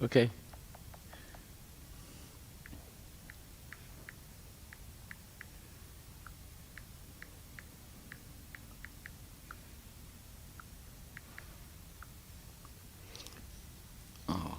Okay. Oh.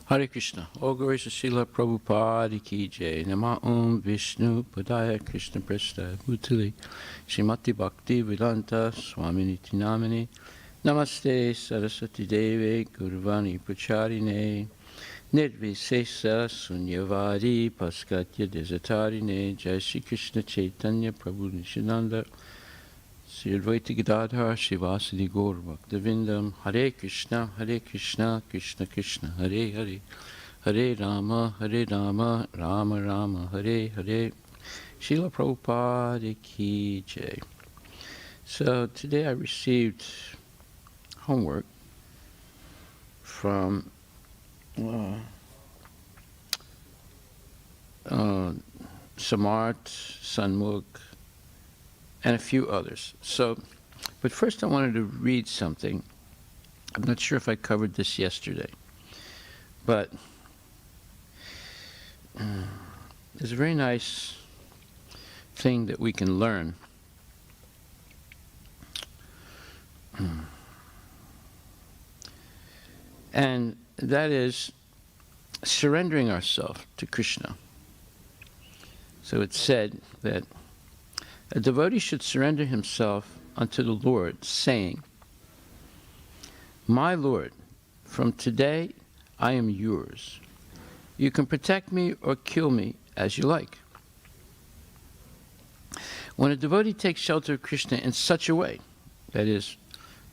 Hare Krishna. All glories to Srila Prabhupada ki jai. Nama Om Vishnu Padaya Krishna Prestha Bhutali Srimati Bhakti Vedanta Swaminiti Namani Namaste Saraswati Deve Gurvani Pacharine Nirvisesa Sunyavadi Paskatya Desatarine Jai Shri Krishna Chaitanya Prabhu Nishananda Sri Advaita Gadadhar Shivasadi Gaur Bhaktivindam Hare Krishna Krishna Krishna Hare Hare Hare Rama Rama Rama Hare Hare Srila Prabhupada ki jai. So today I received homework from Samarth, Sanmukh, and a few others. So, but first I wanted to read something. I'm not sure if I covered this yesterday, but there's a very nice thing that we can learn. And that is surrendering ourselves to Krishna. So it's said that a devotee should surrender himself unto the Lord, saying, "My Lord, from today I am yours. You can protect me or kill me as you like." When a devotee takes shelter of Krishna in such a way, that is,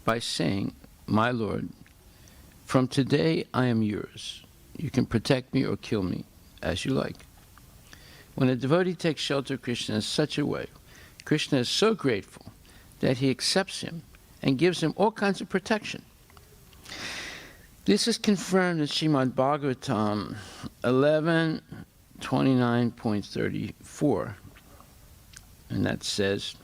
by saying, "My Lord, from today I am yours. You can protect me or kill me as you like." When a devotee takes shelter of Krishna in such a way, Krishna is so grateful that he accepts him and gives him all kinds of protection. This is confirmed in Srimad Bhagvatam 11:29.34, and that says,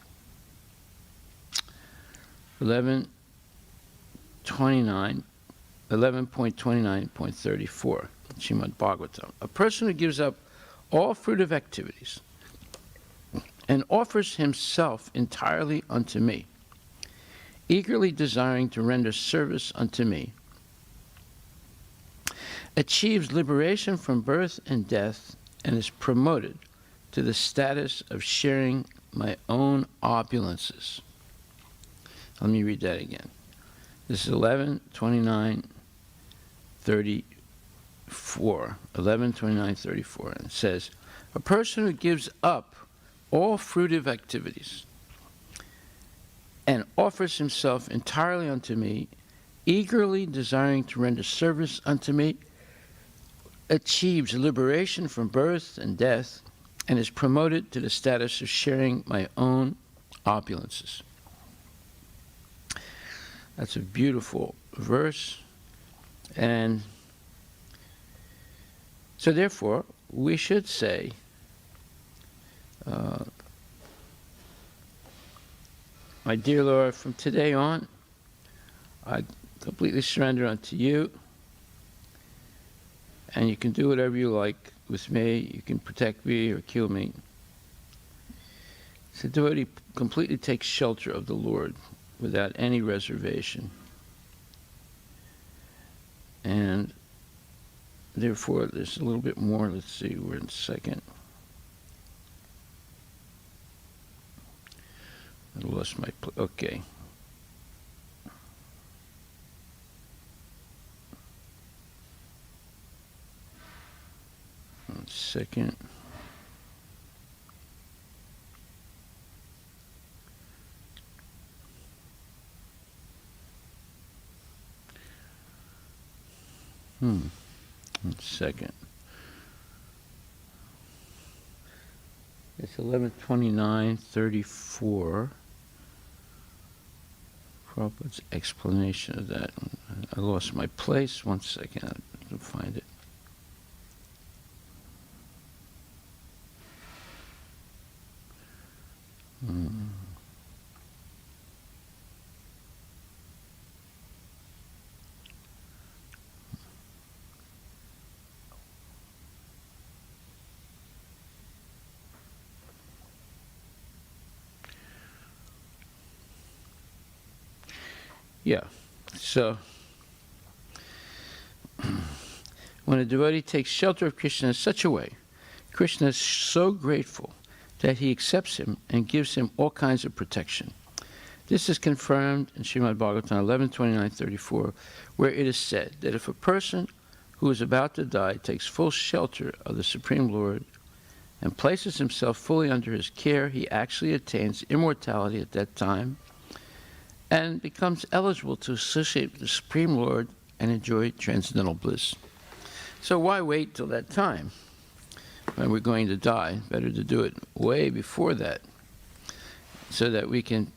11.29.34, Srimad Bhagvatam. A person who gives up all fruitive activities and offers himself entirely unto me, eagerly desiring to render service unto me, achieves liberation from birth and death and is promoted to the status of sharing my own opulences. Let me read that again. This is 11:29:34. 11:29:34. And it says, a person who gives up all fruitive activities and offers himself entirely unto me, eagerly desiring to render service unto me, achieves liberation from birth and death, and is promoted to the status of sharing my own opulences. That's a beautiful verse. And so therefore, we should say, my dear Lord, from today on, I completely surrender unto you, and you can do whatever you like with me. You can protect me or kill me. So devotee completely takes shelter of the Lord without any reservation. And therefore, there's a little bit more. Let's see, we're in second. I lost my okay. One second. One second. It's 11:29:34. Prabhupada's explanation of that. I lost my place. One second. I can find it. Yeah, so when a devotee takes shelter of Krishna in such a way, Krishna is so grateful that he accepts him and gives him all kinds of protection. This is confirmed in Srimad Bhagvatam 11:29:34, where it is said that if a person who is about to die takes full shelter of the Supreme Lord and places himself fully under his care, he actually attains immortality at that time and becomes eligible to associate with the Supreme Lord and enjoy transcendental bliss. So why wait till that time when we're going to die? Better to do it way before that, so that we can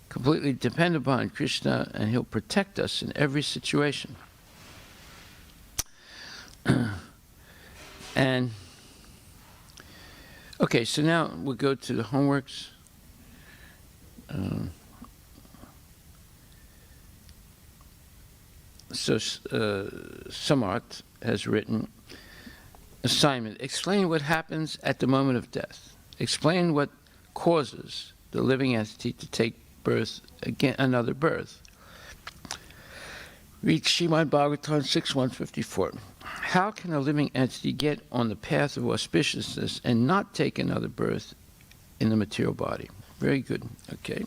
completely depend upon Krishna and he'll protect us in every situation. And okay, so now we'll go to the homeworks. So Samarth has written, assignment, explain what happens at the moment of death. Explain what causes the living entity to take birth, again, another birth. Read Srimad Bhagavatam 6.154. How can a living entity get on the path of auspiciousness and not take another birth in the material body? Very good. Okay.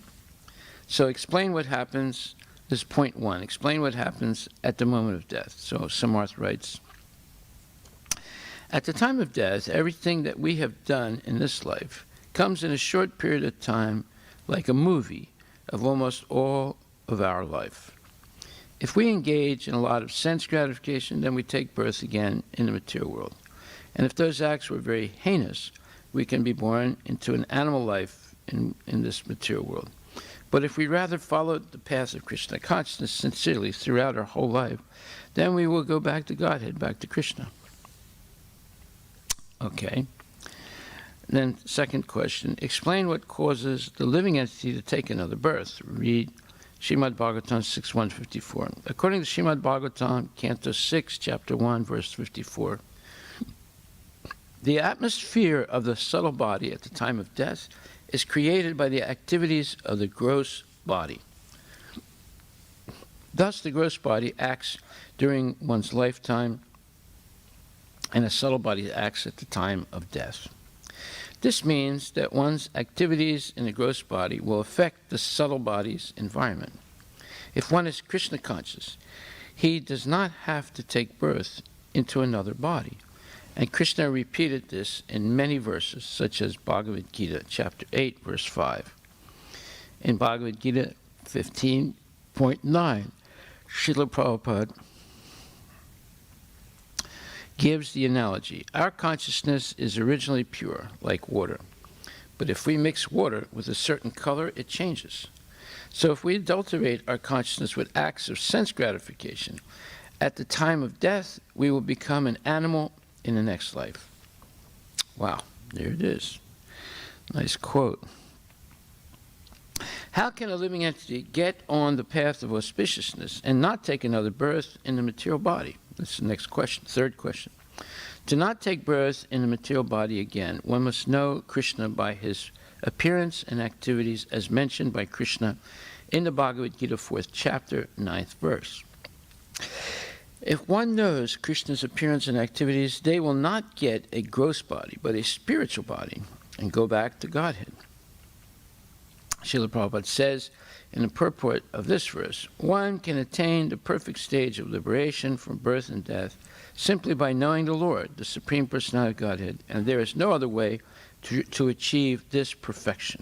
So explain what happens. This is point one. Explain what happens at the moment of death. So Samarth writes, at the time of death, everything that we have done in this life comes in a short period of time, like a movie of almost all of our life. If we engage in a lot of sense gratification, then we take birth again in the material world. And if those acts were very heinous, we can be born into an animal life in this material world. But if we rather follow the path of Krishna consciousness sincerely throughout our whole life, then we will go back to Godhead, back to Krishna. Okay. Then second question, explain what causes the living entity to take another birth. Read Srimad Bhagavatam 6.154. According to Srimad Bhagavatam, Canto 6, Chapter 1, verse 54, the atmosphere of the subtle body at the time of death is created by the activities of the gross body. Thus, the gross body acts during one's lifetime, and the subtle body acts at the time of death. This means that one's activities in the gross body will affect the subtle body's environment. If one is Krishna conscious, he does not have to take birth into another body. And Krishna repeated this in many verses, such as Bhagavad-Gita, chapter 8, verse 5. In Bhagavad-Gita 15.9, Srila Prabhupada gives the analogy. Our consciousness is originally pure, like water. But if we mix water with a certain color, it changes. So if we adulterate our consciousness with acts of sense gratification, at the time of death, we will become an animal in the next life. Wow, there it is. Nice quote. How can a living entity get on the path of auspiciousness and not take another birth in the material body? That's the next question, third question. To not take birth in the material body again, one must know Krishna by his appearance and activities as mentioned by Krishna in the Bhagavad-Gita 4th chapter, 9th verse. If one knows Krishna's appearance and activities, they will not get a gross body, but a spiritual body, and go back to Godhead. Srila Prabhupada says in the purport of this verse, one can attain the perfect stage of liberation from birth and death simply by knowing the Lord, the Supreme Personality of Godhead, and there is no other way to achieve this perfection.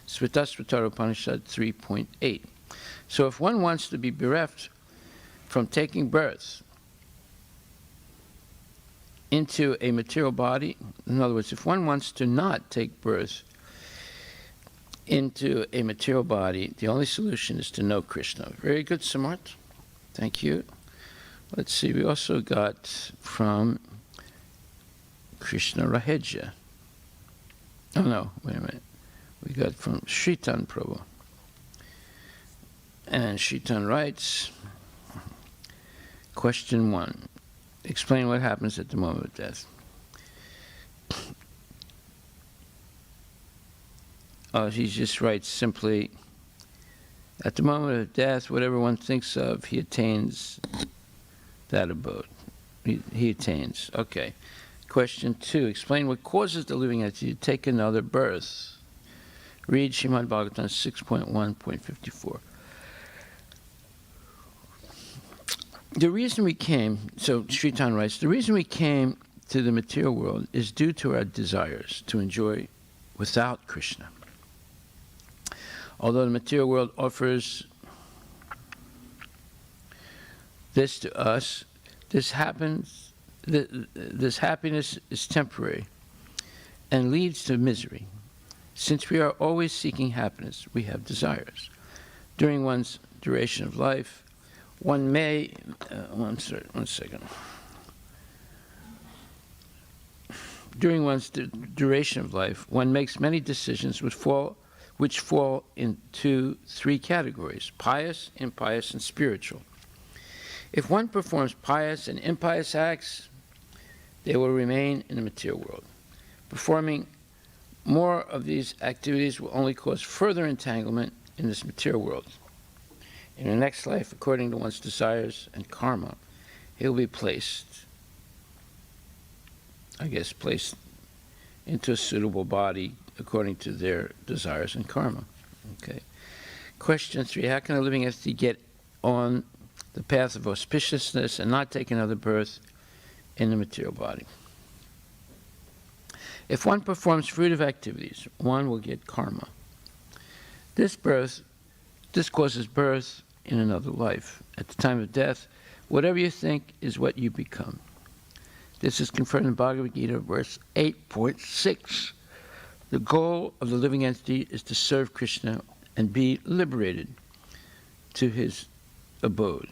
Svatara Upanishad 3.8. So if one wants to be bereft from taking birth into a material body, in other words, if one wants to not take birth into a material body, the only solution is to know Krishna. Very good, Samart. Thank you. Let's see, we also got from Krishna Raheja. Oh no, wait a minute. We got from Shritan Prabhu. And Shritan writes, question 1. Explain what happens at the moment of death. He just writes simply, at the moment of death, whatever one thinks of, he attains that abode. He attains. Okay. Question 2. Explain what causes the living entity to take another birth. Read Srimad Bhagavatam 6.1.54. The reason we came, so Shritan writes, the reason we came to the material world is due to our desires to enjoy without Krishna. Although the material world offers this to us, this happiness is temporary and leads to misery. Since we are always seeking happiness, we have desires. During one's duration of life, one may, one second. During one's duration of life, one makes many decisions which fall into 3 categories: pious, impious, and spiritual. If one performs pious and impious acts, they will remain in the material world. Performing more of these activities will only cause further entanglement in this material world. In the next life, according to one's desires and karma, he will be placed into a suitable body according to their desires and karma. Okay. Question 3. How can a living entity get on the path of auspiciousness and not take another birth in the material body? If one performs fruitive activities, one will get karma. This causes birth in another life. At the time of death, whatever you think is what you become. This is confirmed in Bhagavad-Gita, verse 8.6. The goal of the living entity is to serve Krishna and be liberated to his abode.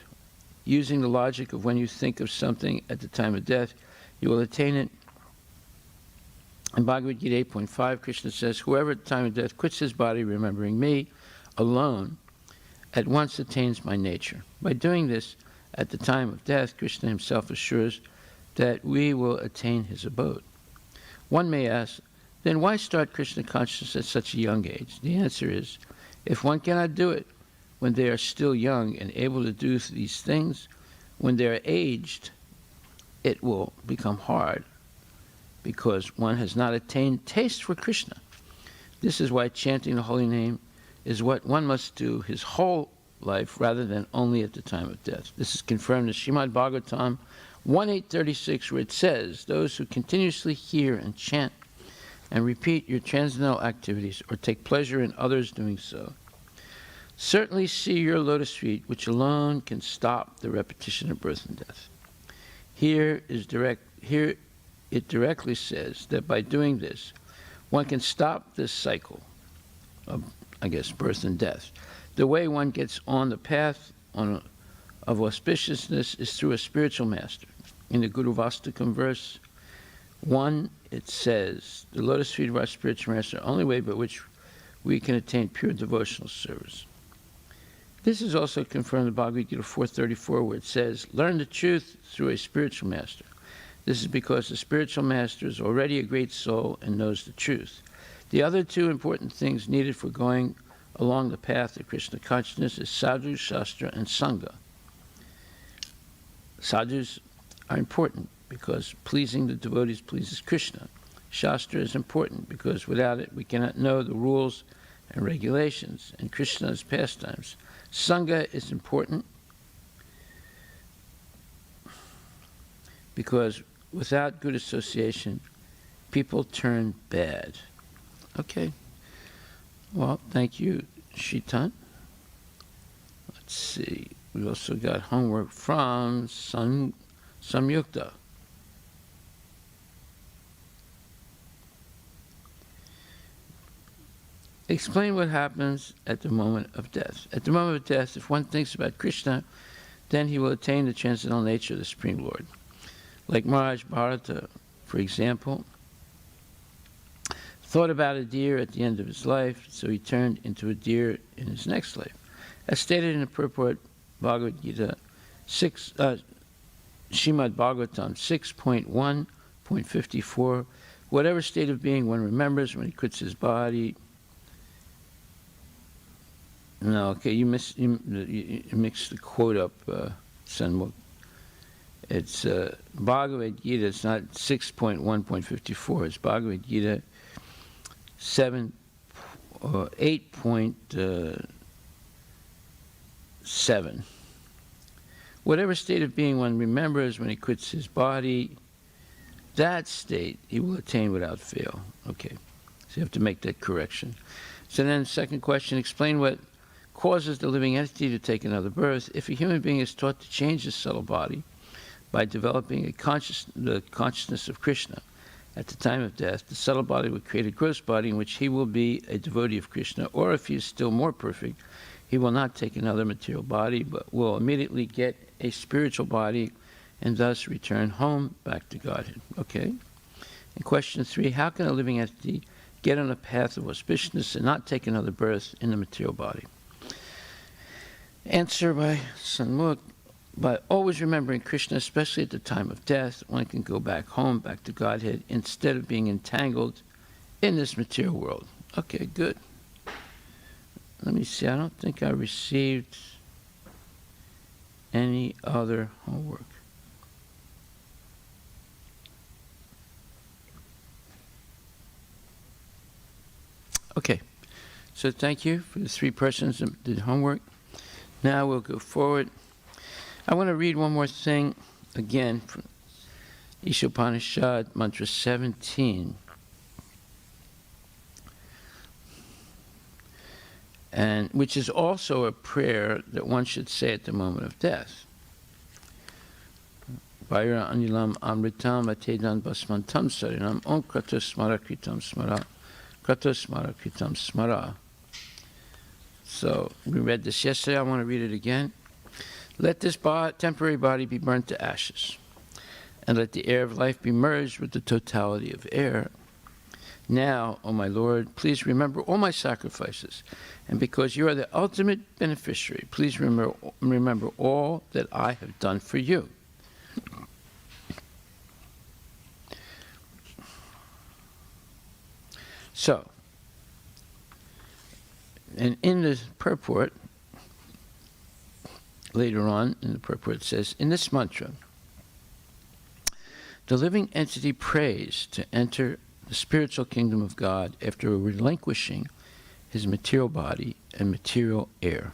Using the logic of when you think of something at the time of death, you will attain it. In Bhagavad-Gita 8.5, Krishna says, whoever at the time of death quits his body remembering me alone, at once attains my nature. By doing this, at the time of death, Krishna himself assures that we will attain his abode. One may ask, then why start Krishna consciousness at such a young age? The answer is, if one cannot do it when they are still young and able to do these things, when they are aged, it will become hard because one has not attained taste for Krishna. This is why chanting the holy name is what one must do his whole life rather than only at the time of death. This is confirmed in Srimad Bhagvatam 1.836, where it says, those who continuously hear and chant and repeat your transcendental activities or take pleasure in others doing so, certainly see your lotus feet, which alone can stop the repetition of birth and death. Here it directly says that by doing this, one can stop this cycle of, birth and death. The way one gets on the path of auspiciousness is through a spiritual master. In the Guru Vastakam verse 1, it says, the lotus feet of our spiritual master are the only way by which we can attain pure devotional service. This is also confirmed in Bhagavad-Gita 4.34, where it says, learn the truth through a spiritual master. This is because the spiritual master is already a great soul and knows the truth. The other two important things needed for going along the path of Krishna consciousness is sadhu, shastra, and sangha. Sadhus are important because pleasing the devotees pleases Krishna. Shastra is important because without it we cannot know the rules and regulations and Krishna's pastimes. Sangha is important because without good association, people turn bad. Okay. Well, thank you, Shitan. Let's see. We also got homework from Samyukta. Explain what happens at the moment of death. At the moment of death, if one thinks about Krishna, then he will attain the transcendental nature of the Supreme Lord. Like Maharaj Bharata, for example, thought about a deer at the end of his life, so he turned into a deer in his next life. As stated in the purport Bhagavad-Gita, Srimad Bhagvatam 6.1.54, whatever state of being one remembers when he quits his body. No, okay, you mixed the quote up, Sanmukh. It's Bhagavad-Gita, it's not 6.1.54, it's Bhagavad-Gita 8.7. Whatever state of being one remembers when he quits his body, that state he will attain without fail. Okay, so you have to make that correction. So then, second question, explain what causes the living entity to take another birth. If a human being is taught to change his subtle body by developing the consciousness of Krishna at the time of death, the subtle body will create a gross body in which he will be a devotee of Krishna, or if he is still more perfect, he will not take another material body, but will immediately get a spiritual body and thus return home back to Godhead. Okay? And question 3, how can a living entity get on a path of auspiciousness and not take another birth in the material body? Answer by Sanmukh, by always remembering Krishna, especially at the time of death, one can go back home, back to Godhead, instead of being entangled in this material world. Okay, good. Let me see, I don't think I received any other homework. Okay, so thank you for the 3 persons that did homework. Now we'll go forward. I want to read one more thing again from Ishopanishad, Mantra 17. And which is also a prayer that one should say at the moment of death. Vaira anilam amritam atedan basmantam sarinam om kratos smara kritam smara. Kratos smara kritam smara. So we read this yesterday. I want to read it again. Let this temporary body be burnt to ashes, and let the air of life be merged with the totality of air. Now, O my Lord, please remember all my sacrifices, and because you are the ultimate beneficiary, please remember all that I have done for you. So, and in the purport, later on in the purport, it says, in this mantra, the living entity prays to enter the spiritual kingdom of God after relinquishing his material body and material air.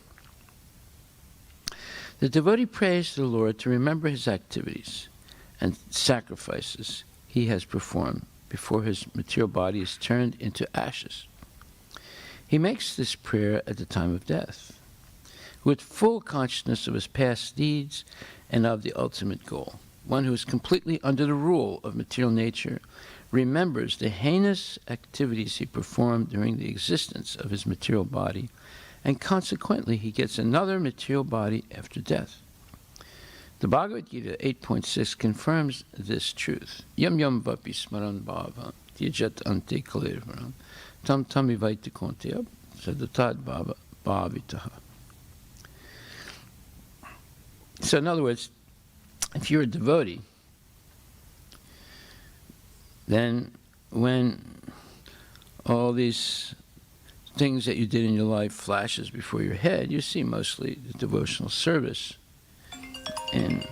The devotee prays to the Lord to remember his activities and sacrifices he has performed before his material body is turned into ashes. He makes this prayer at the time of death, with full consciousness of his past deeds and of the ultimate goal. One who is completely under the rule of material nature remembers the heinous activities he performed during the existence of his material body, and consequently he gets another material body after death. The Bhagavad-Gita 8.6 confirms this truth. Yam yam vapi smaran bhava tijat ante kalirvaram tam tamivaita kontya sadatad bhava bhavitaha. So in other words, if you're a devotee, then when all these things that you did in your life flashes before your head, you see mostly the devotional service, and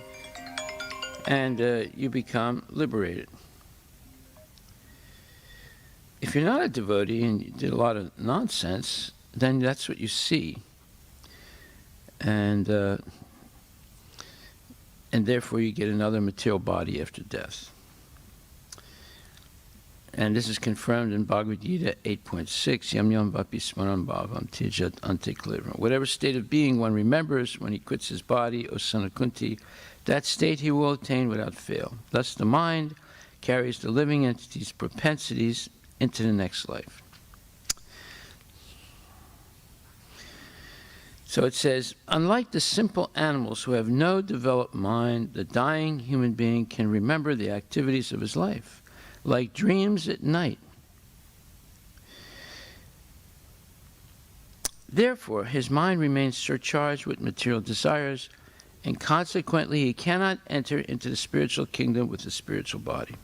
you become liberated. If you're not a devotee and you did a lot of nonsense, then that's what you see, and therefore you get another material body after death. And this is confirmed in Bhagavad-Gita 8.6, Yam yam vapi smaran bhavam tijat ante kalirvaram. Whatever state of being one remembers when he quits his body, O son of Kunti, that state he will attain without fail. Thus the mind carries the living entity's propensities into the next life. So it says, unlike the simple animals who have no developed mind, the dying human being can remember the activities of his life, like dreams at night. Therefore, his mind remains surcharged with material desires, and consequently he cannot enter into the spiritual kingdom with the spiritual body.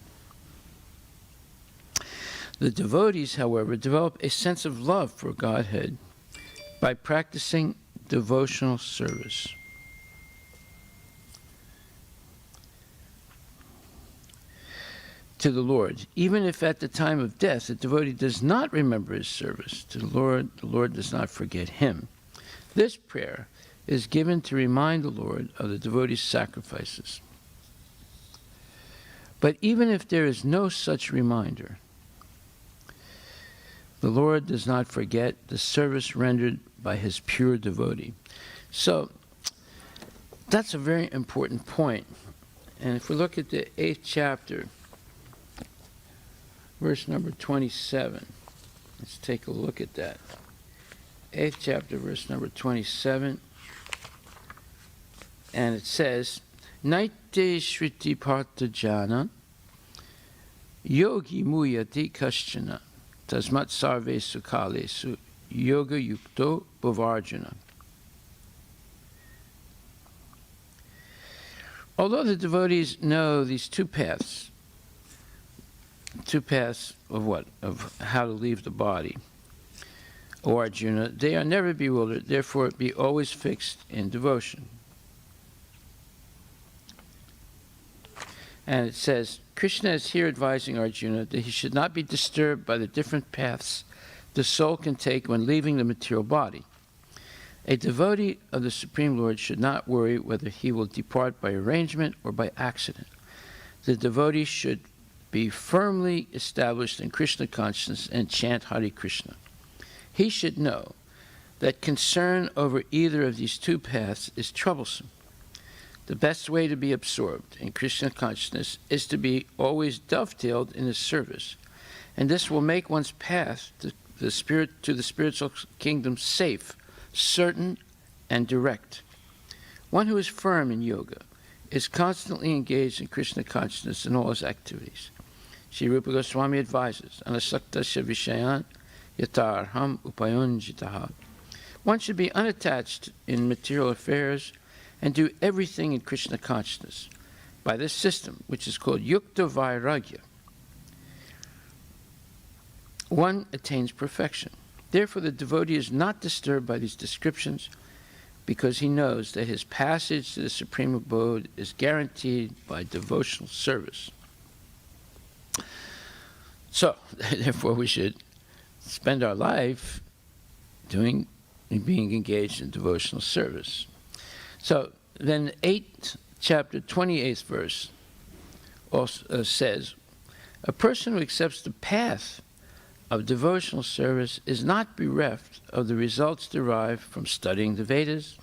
The devotees, however, develop a sense of love for Godhead by practicing devotional service. To the Lord, even if at the time of death the devotee does not remember his service to the Lord does not forget him. This prayer is given to remind the Lord of the devotee's sacrifices. But even if there is no such reminder, the Lord does not forget the service rendered by his pure devotee. So that's a very important point. And if we look at the 8th chapter, verse number 27. Let's take a look at that. 8th chapter, verse number 27. And it says, Naite Shriti Partajana Yogi Muyati Kashchana Tasmat Sarve Sukalesu Yoga Yukto Bhavarjuna. Although the devotees know these two paths of what? Of how to leave the body, O Arjuna, they are never bewildered, therefore be always fixed in devotion. And it says, Krishna is here advising Arjuna that he should not be disturbed by the different paths the soul can take when leaving the material body. A devotee of the Supreme Lord should not worry whether he will depart by arrangement or by accident. The devotee should be firmly established in Krishna consciousness and chant Hare Krishna. He should know that concern over either of these two paths is troublesome. The best way to be absorbed in Krishna consciousness is to be always dovetailed in his service, and this will make one's path to the spiritual kingdom safe, certain, and direct. One who is firm in yoga is constantly engaged in Krishna consciousness in all his activities. Sri Rupa Goswami advises, Anasaktasya Vishayan Yatarham Upayunjitaha. One should be unattached in material affairs and do everything in Krishna consciousness. By this system, which is called Yukta Vairagya, one attains perfection. Therefore, the devotee is not disturbed by these descriptions because he knows that his passage to the Supreme Abode is guaranteed by devotional service. So, therefore, we should spend our life being engaged in devotional service. So, then 8th chapter, 28th verse also says, a person who accepts the path of devotional service is not bereft of the results derived from studying the Vedas,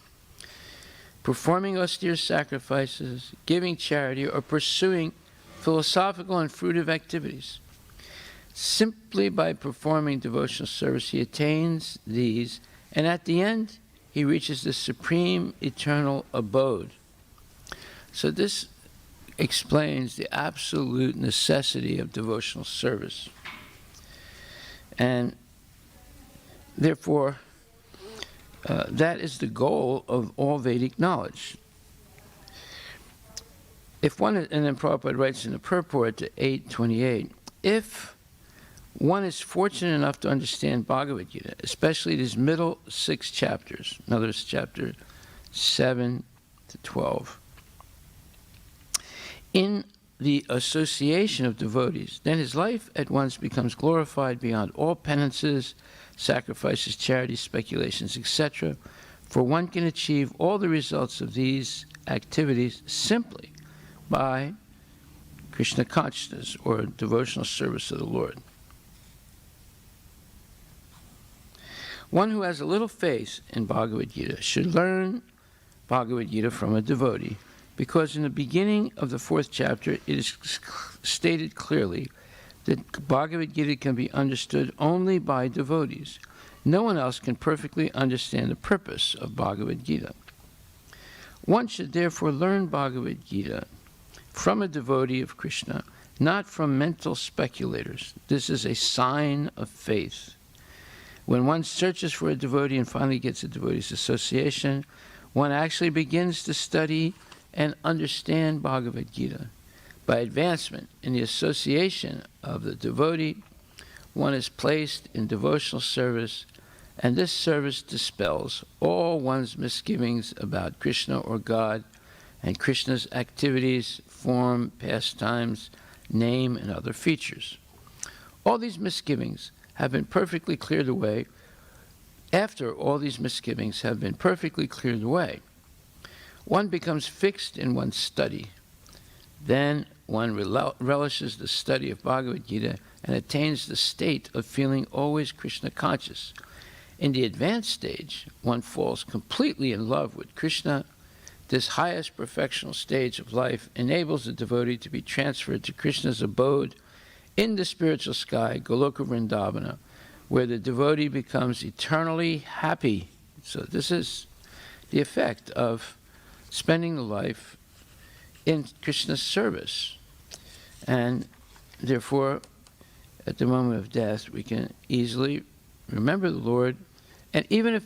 performing austere sacrifices, giving charity, or pursuing philosophical and fruitive activities. Simply by performing devotional service, he attains these, and at the end, he reaches the supreme eternal abode. So this explains the absolute necessity of devotional service. And therefore, that is the goal of all Vedic knowledge. If one, and then Prabhupada writes in the purport to 828, if one is fortunate enough to understand Bhagavad-Gita, especially these middle 6 chapters, in other words, chapter 7 to 12, in the association of devotees, then his life at once becomes glorified beyond all penances, sacrifices, charities, speculations, etc. For one can achieve all the results of these activities simply by Krishna consciousness or devotional service of the Lord. One who has a little faith in Bhagavad-Gita should learn Bhagavad-Gita from a devotee, because in the beginning of the 4th chapter, it is stated clearly that Bhagavad-Gita can be understood only by devotees. No one else can perfectly understand the purpose of Bhagavad-Gita. One should therefore learn Bhagavad-Gita from a devotee of Krishna, not from mental speculators. This is a sign of faith. When one searches for a devotee and finally gets a devotee's association, one actually begins to study and understand Bhagavad-Gita. By advancement in the association of the devotee, one is placed in devotional service, and this service dispels all one's misgivings about Krishna or God and Krishna's activities, form, pastimes, name, and other features. All these misgivings have been perfectly cleared away. After all these misgivings have been perfectly cleared away, one becomes fixed in one's study. Then one relishes the study of Bhagavad-Gita and attains the state of feeling always Krishna conscious. In the advanced stage, one falls completely in love with Krishna. This highest perfectional stage of life enables the devotee to be transferred to Krishna's abode in the spiritual sky, Goloka Vrindavana, where the devotee becomes eternally happy. So this is the effect of spending the life in Krishna's service. And therefore, at the moment of death, we can easily remember the Lord. And even if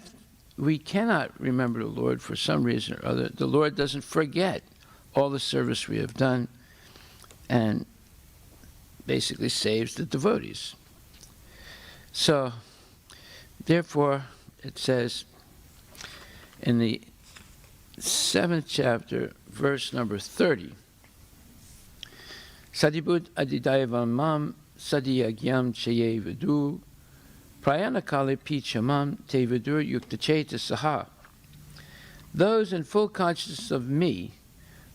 we cannot remember the Lord for some reason or other, the Lord doesn't forget all the service we have done and basically saves the devotees. So, therefore, it says in the 7th chapter, verse number 30, Sadibud adidaivam mam sadiyagyam chaye vidu prayanakale pichamam te vidur yuktacheta saha. Those in full consciousness of me,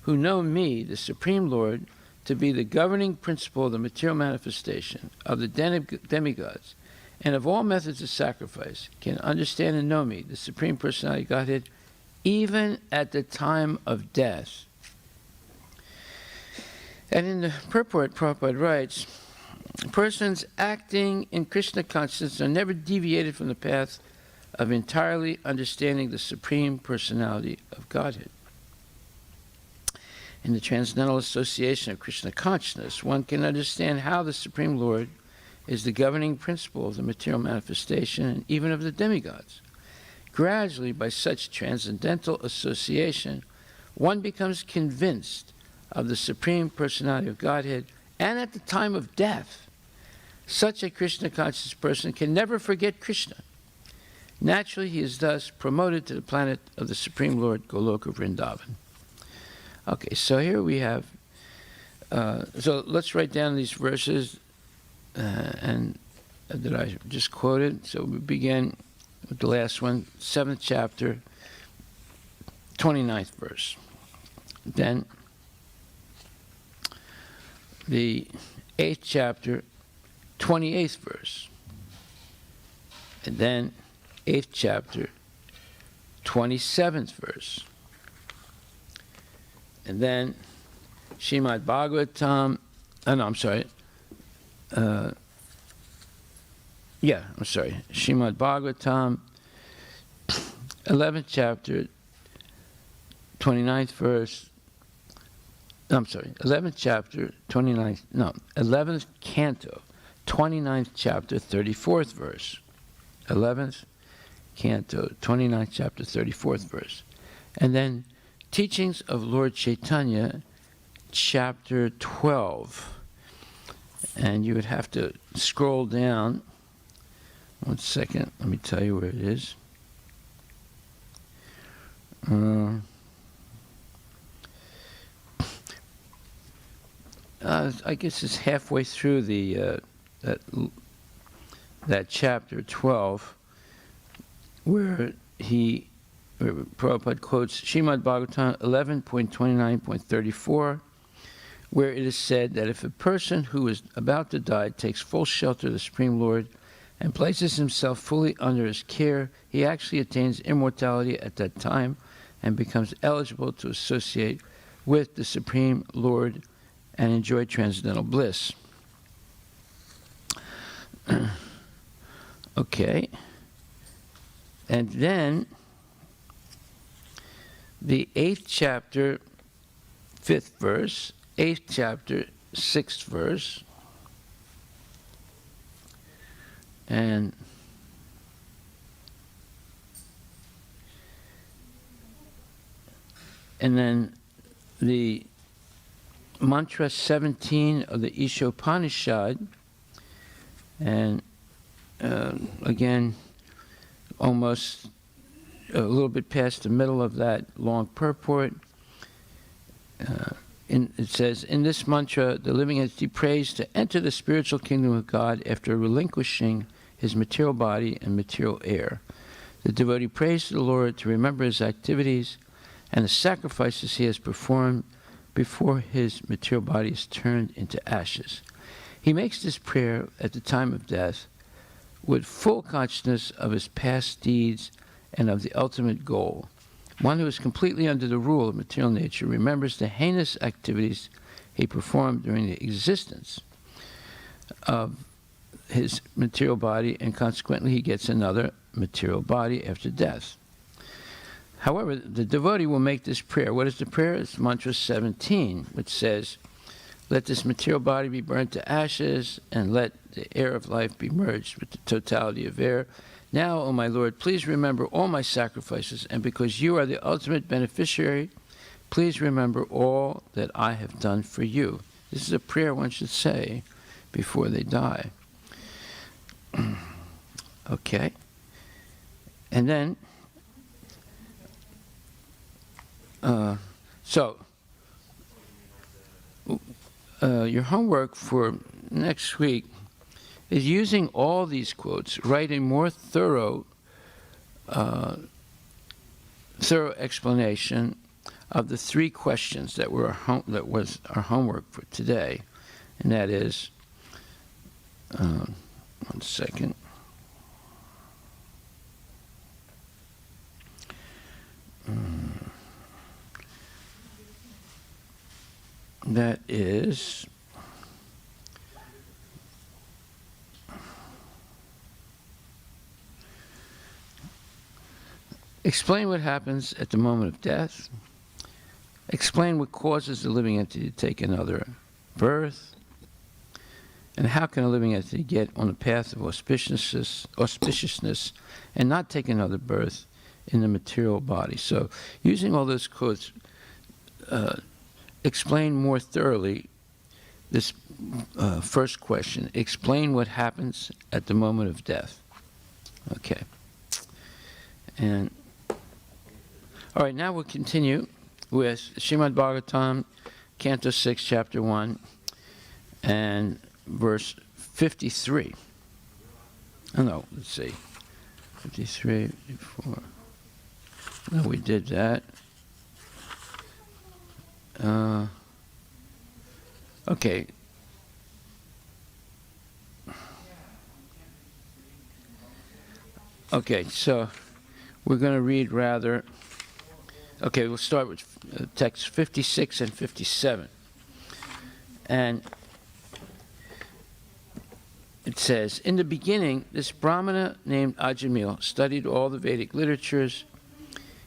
who know me, the Supreme Lord, to be the governing principle of the material manifestation of the demigods and of all methods of sacrifice, can understand and know me, the Supreme Personality of Godhead, even at the time of death. And in the purport, Prabhupada writes, persons acting in Krishna consciousness are never deviated from the path of entirely understanding the Supreme Personality of Godhead. In the transcendental association of Krishna consciousness, one can understand how the Supreme Lord is the governing principle of the material manifestation and even of the demigods. Gradually, by such transcendental association, one becomes convinced of the Supreme Personality of Godhead, and at the time of death, such a Krishna conscious person can never forget Krishna. Naturally, he is thus promoted to the planet of the Supreme Lord, Goloka Vrindavan. Okay, so here we have, so let's write down these verses and that I just quoted. So we begin with the last one, 7th chapter, 29th verse. Then the 8th chapter, 28th verse. And then 8th chapter, 27th verse. And then Srimad Bhagvatam, Srimad Bhagvatam, 11th chapter, 29th verse, 11th chapter, 11th canto, 29th chapter, 34th verse. 11th canto, 29th chapter, 34th verse. And then Teachings of Lord Chaitanya, chapter 12. And you would have to scroll down. One second, let me tell you where it is. I guess it's halfway through the that chapter 12, where Prabhupada quotes Srimad Bhagavatam 11.29.34, where it is said that if a person who is about to die takes full shelter of the Supreme Lord and places himself fully under his care, he actually attains immortality at that time and becomes eligible to associate with the Supreme Lord and enjoy transcendental bliss. Okay. And then the 8th chapter, 5th verse, 8th chapter, 6th verse, and then the mantra 17 of the Ishopanishad, and again, almost a little bit past the middle of that long purport. It says, in this mantra, the living entity prays to enter the spiritual kingdom of God after relinquishing his material body and material air. The devotee prays to the Lord to remember his activities and the sacrifices he has performed before his material body is turned into ashes. He makes this prayer at the time of death with full consciousness of his past deeds and of the ultimate goal. One who is completely under the rule of material nature remembers the heinous activities he performed during the existence of his material body, and consequently he gets another material body after death. However, the devotee will make this prayer. What is the prayer? It's mantra 17, which says, let this material body be burnt to ashes, and let the air of life be merged with the totality of air. Now, O my Lord, please remember all my sacrifices, and because you are the ultimate beneficiary, please remember all that I have done for you. This is a prayer one should say before they die. Okay. And then, your homework for next week is using all these quotes, write a more thorough explanation of the three questions that was our homework for today, and that is, one second. That is explain what happens at the moment of death, Explain what causes the living entity to take another birth, and how can a living entity get on the path of auspiciousness and not take another birth in the material body. So using all those quotes, explain more thoroughly this first question. Explain what happens at the moment of death. Okay. And all right, now we'll continue with Srimad Bhagavatam, Canto 6, Chapter 1, and verse 53. Oh, no, let's see. 53, 54. No, we did that. Okay. Okay, so we're going to read rather. Okay, we'll start with text 56 and 57. And it says, in the beginning, this Brahmana named Ajamil studied all the Vedic literatures.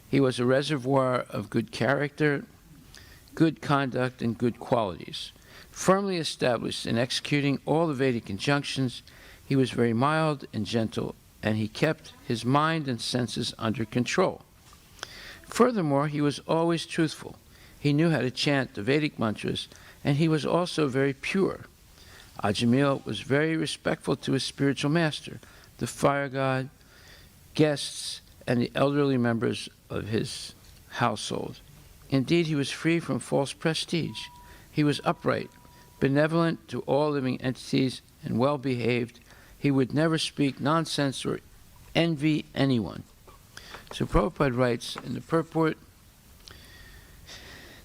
He was a reservoir of good character, good conduct, and good qualities. Firmly established in executing all the Vedic injunctions, he was very mild and gentle, and he kept his mind and senses under control. Furthermore, he was always truthful. He knew how to chant the Vedic mantras, and he was also very pure. Ajamil was very respectful to his spiritual master, the fire god, guests, and the elderly members of his household. Indeed, he was free from false prestige. He was upright, benevolent to all living entities, and well-behaved. He would never speak nonsense or envy anyone. So Prabhupada writes in the purport,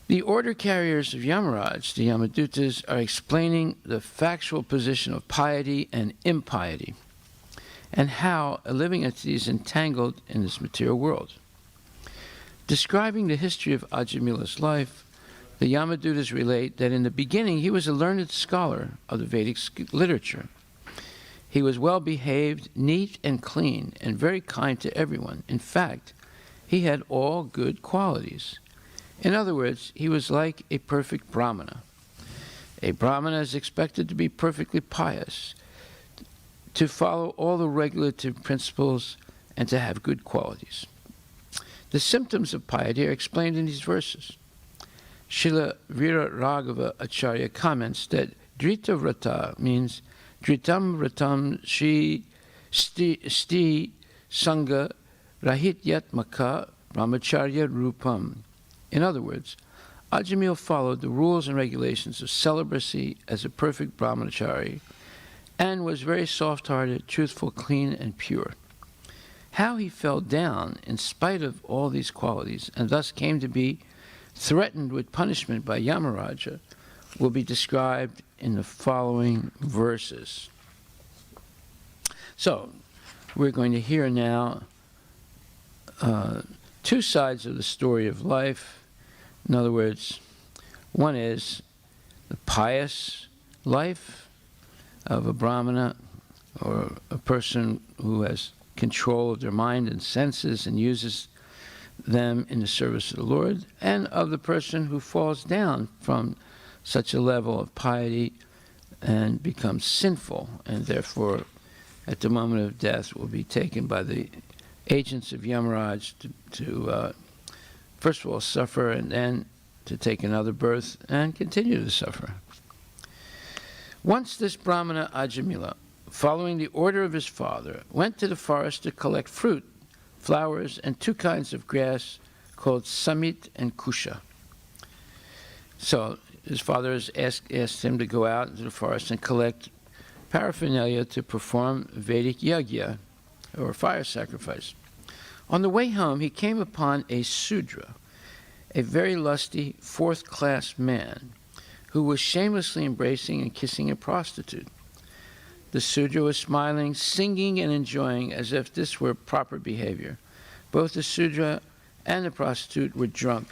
the order carriers of Yamaraj, the Yamadutas, are explaining the factual position of piety and impiety, and how a living entity is entangled in this material world. Describing the history of Ajamila's life, the Yamadutas relate that in the beginning he was a learned scholar of the Vedic literature. He was well behaved, neat and clean, and very kind to everyone. In fact, he had all good qualities. In other words, he was like a perfect Brahmana. A Brahmana is expected to be perfectly pious, to follow all the regulative principles, and to have good qualities. The symptoms of piety are explained in these verses. Srila Vira Raghava Acharya comments that Drita Vrata means Dritam Vratam Shri Sti Sangha Rahit Yatmaka Brahmacharya Rupam. In other words, Ajamil followed the rules and regulations of celibacy as a perfect brahmachari and was very soft-hearted, truthful, clean, and pure. How he fell down in spite of all these qualities and thus came to be threatened with punishment by Yamaraja will be described in the following verses. So, we're going to hear now two sides of the story of life. In other words, one is the pious life of a Brahmana or a person who has control of their mind and senses and uses them in the service of the Lord, and of the person who falls down from such a level of piety and becomes sinful, and therefore at the moment of death will be taken by the agents of Yamaraj to first of all suffer, and then to take another birth and continue to suffer. Once this Brahmana Ajamila, following the order of his father, went to the forest to collect fruit, flowers, and two kinds of grass called samit and kusha. So his father has asked him to go out into the forest and collect paraphernalia to perform Vedic yagya, or fire sacrifice. On the way home, he came upon a Sudra, a very lusty, fourth-class man, who was shamelessly embracing and kissing a prostitute. The Sudra was smiling, singing, and enjoying as if this were proper behavior. Both the Sudra and the prostitute were drunk.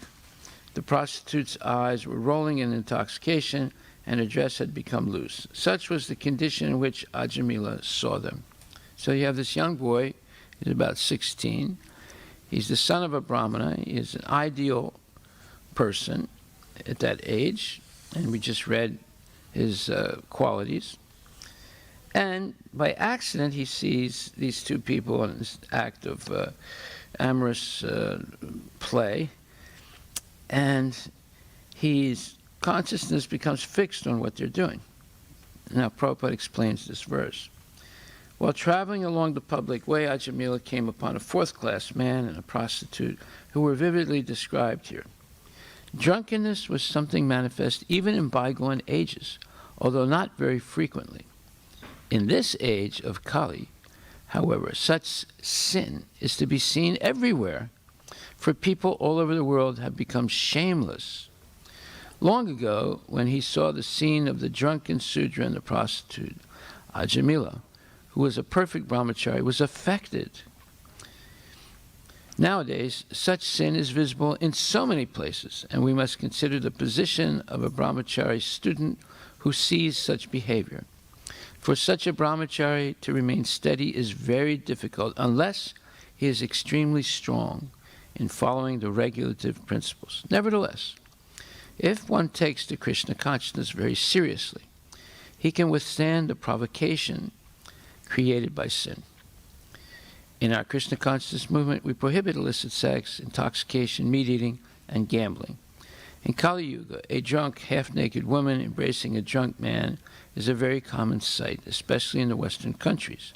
The prostitute's eyes were rolling in intoxication, and her dress had become loose. Such was the condition in which Ajamila saw them. So you have this young boy, he's about 16. He's the son of a Brahmana. He is an ideal person, at that age, and we just read his qualities. And by accident, he sees these two people in this act of amorous play, and his consciousness becomes fixed on what they're doing. Now, Prabhupada explains this verse. While traveling along the public way, Ajamila came upon a fourth-class man and a prostitute who were vividly described here. Drunkenness was something manifest even in bygone ages, although not very frequently. In this age of Kali, however, such sin is to be seen everywhere, for people all over the world have become shameless. Long ago, when he saw the scene of the drunken Sudra and the prostitute, Ajamila, who was a perfect brahmachari, was affected. Nowadays, such sin is visible in so many places, and we must consider the position of a brahmachari student who sees such behavior. For such a brahmachari to remain steady is very difficult unless he is extremely strong in following the regulative principles. Nevertheless, if one takes the Krishna consciousness very seriously, he can withstand the provocation created by sin. In our Krishna consciousness movement, we prohibit illicit sex, intoxication, meat-eating, and gambling. In Kali Yuga, a drunk, half-naked woman embracing a drunk man is a very common sight, especially in the Western countries,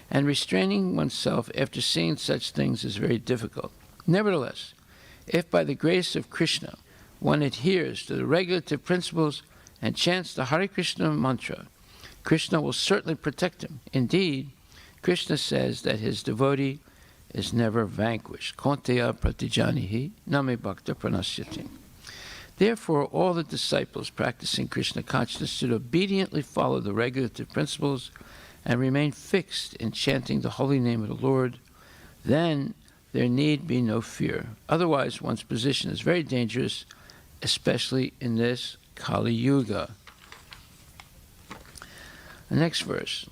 and restraining oneself after seeing such things is very difficult. Nevertheless, if by the grace of Krishna one adheres to the regulative principles and chants the Hare Krishna mantra, Krishna will certainly protect him. Indeed, Krishna says that his devotee is never vanquished. Konteya pratijanihi name bhakta pranasyati. Therefore, all the disciples practicing Krishna consciousness should obediently follow the regulative principles and remain fixed in chanting the holy name of the Lord. Then there need be no fear. Otherwise, one's position is very dangerous, especially in this Kali Yuga. The next verse.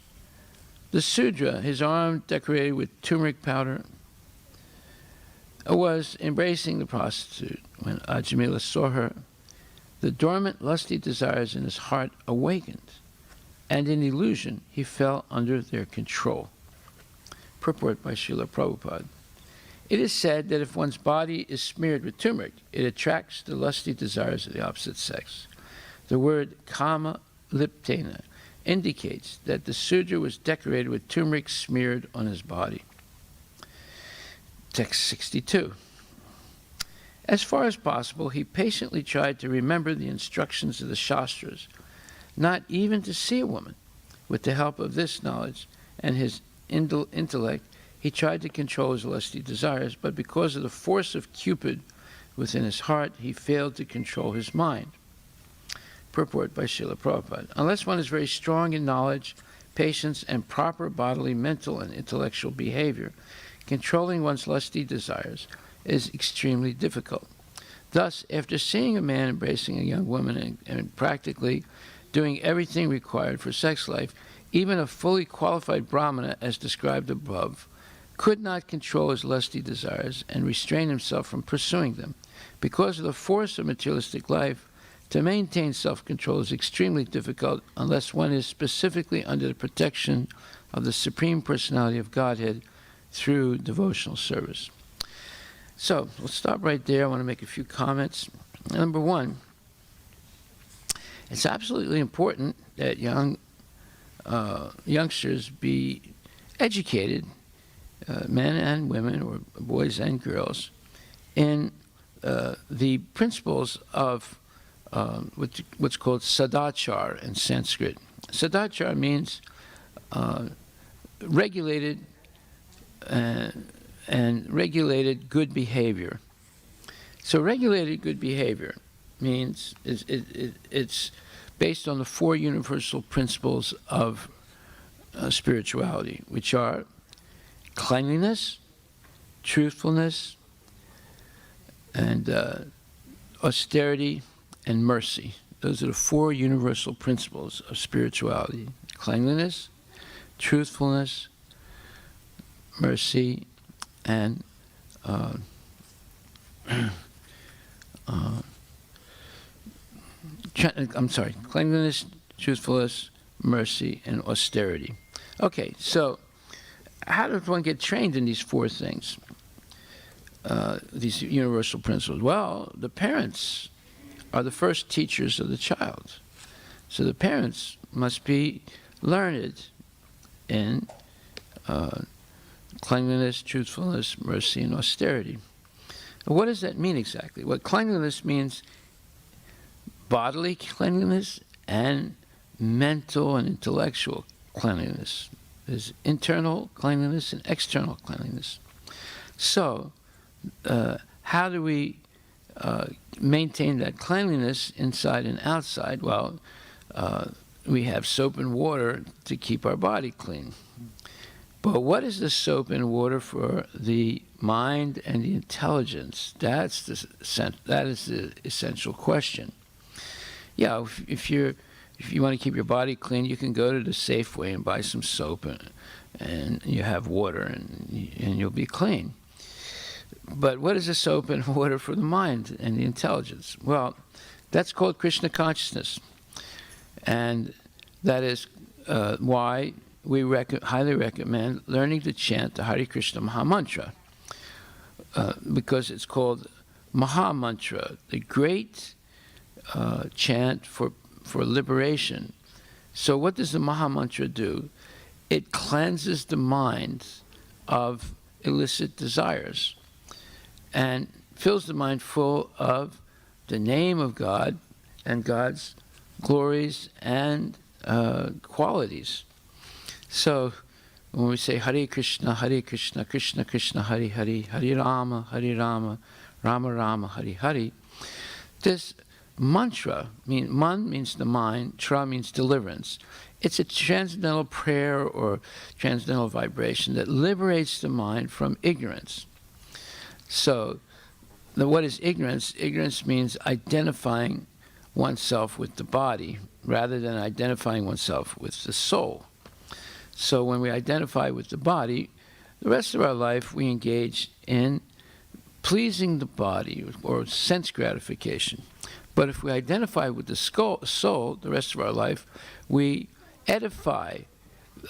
The Sudra, his arm decorated with turmeric powder, was embracing the prostitute. When Ajamila saw her, the dormant lusty desires in his heart awakened, and in illusion he fell under their control. Purport by Srila Prabhupada. It is said that if one's body is smeared with turmeric, it attracts the lusty desires of the opposite sex. The word kama liptena indicates that the Sudra was decorated with turmeric smeared on his body. Text 62. As far as possible, he patiently tried to remember the instructions of the Shastras, not even to see a woman. With the help of this knowledge and his intellect, he tried to control his lusty desires, but because of the force of Cupid within his heart, he failed to control his mind. Purport by Srila Prabhupada. Unless one is very strong in knowledge, patience, and proper bodily, mental, and intellectual behavior, controlling one's lusty desires is extremely difficult. Thus, after seeing a man embracing a young woman and practically doing everything required for sex life, even a fully qualified Brahmana, as described above, could not control his lusty desires and restrain himself from pursuing them. Because of the force of materialistic life, to maintain self-control is extremely difficult unless one is specifically under the protection of the Supreme Personality of Godhead through devotional service. So, we'll stop right there. I want to make a few comments. Number one, it's absolutely important that youngsters be educated, men and women, or boys and girls, in the principles of what's called sadachar in Sanskrit. Sadachar means regulated and regulated good behavior. So regulated good behavior means it's based on the four universal principles of spirituality, which are cleanliness, truthfulness, and austerity, and mercy. Those are the four universal principles of spirituality: cleanliness, truthfulness, mercy, and cleanliness, truthfulness, mercy, and austerity. Okay, so how does one get trained in these four things, these universal principles? Well, the parents are the first teachers of the child. So the parents must be learned in cleanliness, truthfulness, mercy, and austerity. What does that mean exactly? Well, cleanliness means bodily cleanliness and mental and intellectual cleanliness. There's internal cleanliness and external cleanliness. So, how do we maintain that cleanliness inside and outside? Well, we have soap and water to keep our body clean. But what is the soap and water for the mind and the intelligence? That is the essential question. Yeah, if you want to keep your body clean, you can go to the Safeway and buy some soap, and you have water, and you'll be clean. But what is the soap and water for the mind and the intelligence? Well, that's called Krishna consciousness. And that is why we highly recommend learning to chant the Hare Krishna Maha Mantra, because it's called Maha Mantra, the great chant for liberation. So what does the Maha Mantra do? It cleanses the mind of illicit desires and fills the mind full of the name of God and God's glories and qualities. So when we say Hare Krishna, Krishna Krishna, Hare Hare, Hare Rama, Rama Rama, Hare Hare, this mantra, man means the mind, tra means deliverance. It's a transcendental prayer or transcendental vibration that liberates the mind from ignorance. So, what is ignorance? Ignorance means identifying oneself with the body rather than identifying oneself with the soul. So when we identify with the body, the rest of our life we engage in pleasing the body or sense gratification. But if we identify with the soul, the rest of our life, we edify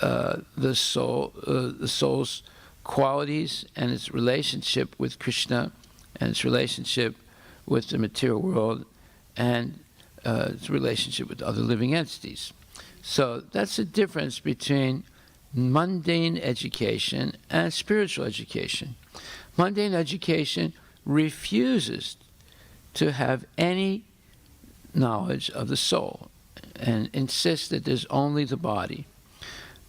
the soul's qualities and its relationship with Krishna and its relationship with the material world and its relationship with other living entities. So that's the difference between mundane education and spiritual education. Mundane education refuses to have any knowledge of the soul and insists that there's only the body.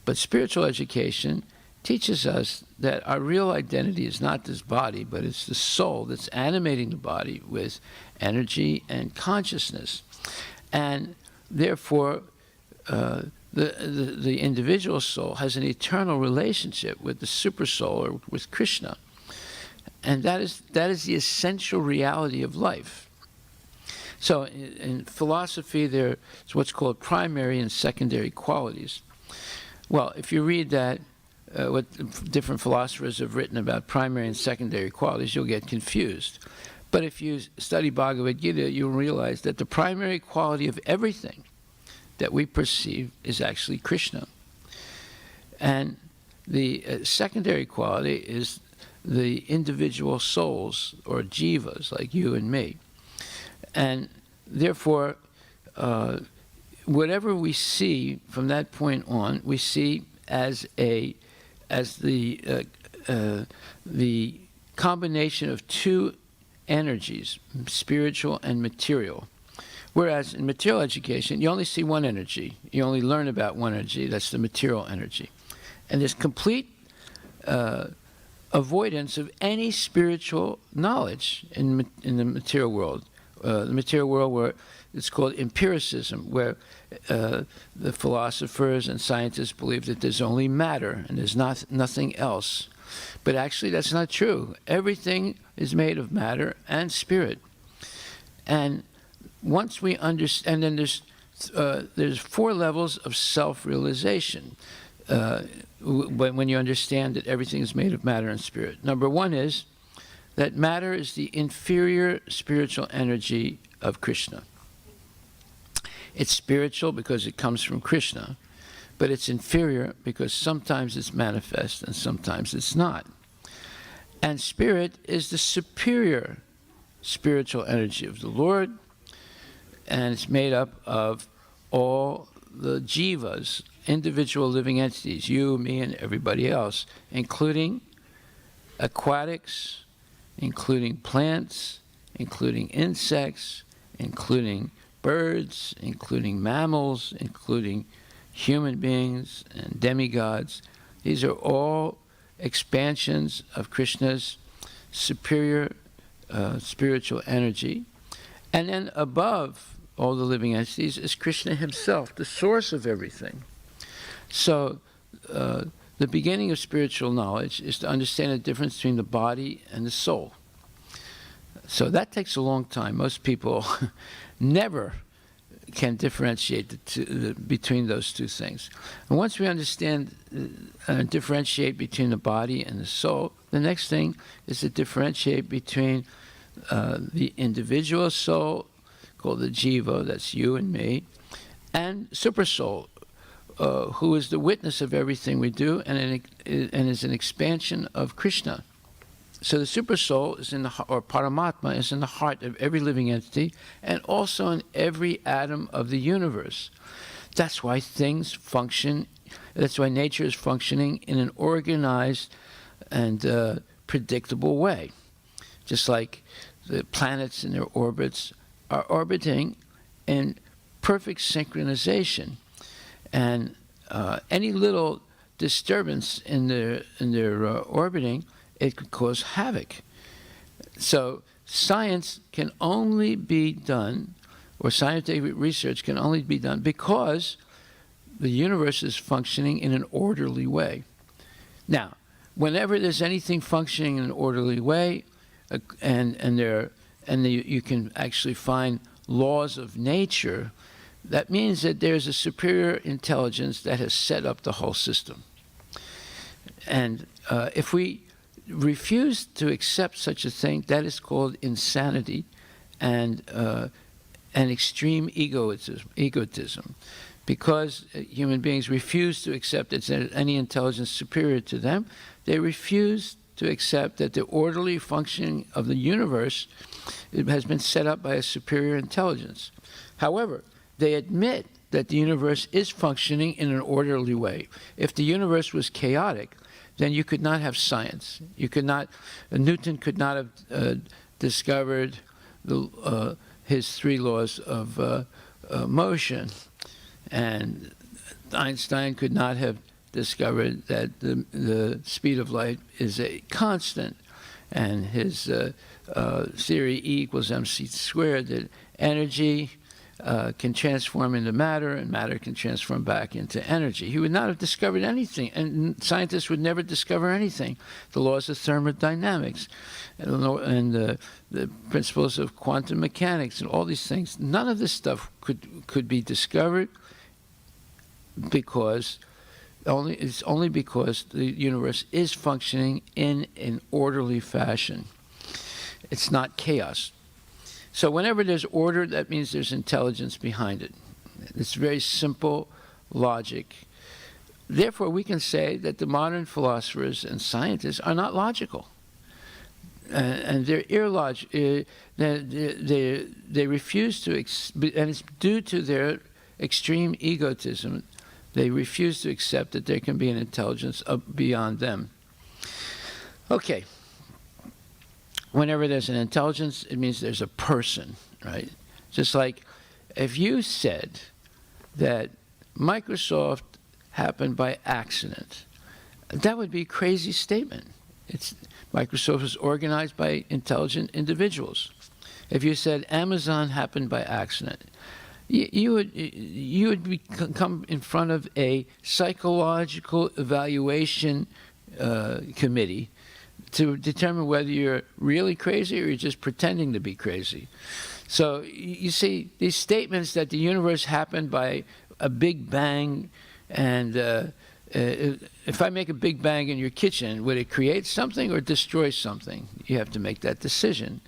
But spiritual education teaches us that our real identity is not this body, but it's the soul that's animating the body with energy and consciousness. And therefore, the individual soul has an eternal relationship with the super soul or with Krishna. And that is the essential reality of life. So in philosophy, there's what's called primary and secondary qualities. Well, if you read that, what different philosophers have written about primary and secondary qualities, you'll get confused. But if you study Bhagavad-Gita, you'll realize that the primary quality of everything that we perceive is actually Krishna. And the secondary quality is the individual souls or jivas like you and me. And therefore, whatever we see from that point on, we see as the combination of two energies, spiritual and material. Whereas in material education, you only see one energy. You only learn about one energy. That's the material energy. And there's complete avoidance of any spiritual knowledge in the material world. The material world, where it's called empiricism, where the philosophers and scientists believe that there's only matter and there's nothing else. But actually, that's not true. Everything is made of matter and spirit. And once we understand, and then there's 4 levels of self-realization when you understand that everything is made of matter and spirit. Number 1 is that matter is the inferior spiritual energy of Krishna. It's spiritual because it comes from Krishna, but it's inferior because sometimes it's manifest and sometimes it's not. And spirit is the superior spiritual energy of the Lord, and it's made up of all the jivas, individual living entities, you, me, and everybody else, including aquatics, including plants, including insects, including birds, including mammals, including human beings and demigods. These are all expansions of Krishna's superior spiritual energy. And then above all the living entities is Krishna himself, the source of everything. So the beginning of spiritual knowledge is to understand the difference between the body and the soul. So that takes a long time. Most people never can differentiate between those two things. And once we understand and differentiate between the body and the soul, the next thing is to differentiate between the individual soul, called the jiva, that's you and me, and super soul, who is the witness of everything we do and is an expansion of Krishna. So the super soul is or Paramatma is in the heart of every living entity and also in every atom of the universe. That's why things function, that's why nature is functioning in an organized and predictable way. Just like the planets in their orbits are orbiting in perfect synchronization. And any little disturbance in their orbiting, it could cause havoc. So science can only be done, or scientific research can only be done because the universe is functioning in an orderly way. Now, whenever there's anything functioning in an orderly way, you can actually find laws of nature, that means that there's a superior intelligence that has set up the whole system. And if we refuse to accept such a thing, that is called insanity and extreme egotism. Because human beings refuse to accept that there's any intelligence superior to them, they refuse to accept that the orderly functioning of the universe has been set up by a superior intelligence. However, they admit that the universe is functioning in an orderly way. If the universe was chaotic, then you could not have science. Newton could not have discovered his three laws of motion, and Einstein could not have discovered that the speed of light is a constant, and his theory E equals mc squared, that energy can transform into matter, and matter can transform back into energy. He would not have discovered anything, and scientists would never discover anything. The laws of thermodynamics and the principles of quantum mechanics and all these things, none of this stuff could be discovered because it's only because the universe is functioning in an orderly fashion. It's not chaos. So whenever there's order, that means there's intelligence behind it. It's very simple logic. Therefore, we can say that the modern philosophers and scientists are not logical. And they're illogical. They refuse to, and it's due to their extreme egotism. They refuse to accept that there can be an intelligence beyond them. Okay. Whenever there's an intelligence, it means there's a person, right? Just like if you said that Microsoft happened by accident, that would be a crazy statement. Microsoft was organized by intelligent individuals. If you said Amazon happened by accident, you would come in front of a psychological evaluation committee to determine whether you're really crazy or you're just pretending to be crazy. So you see, these statements that the universe happened by a big bang, and if I make a big bang in your kitchen, would it create something or destroy something? You have to make that decision.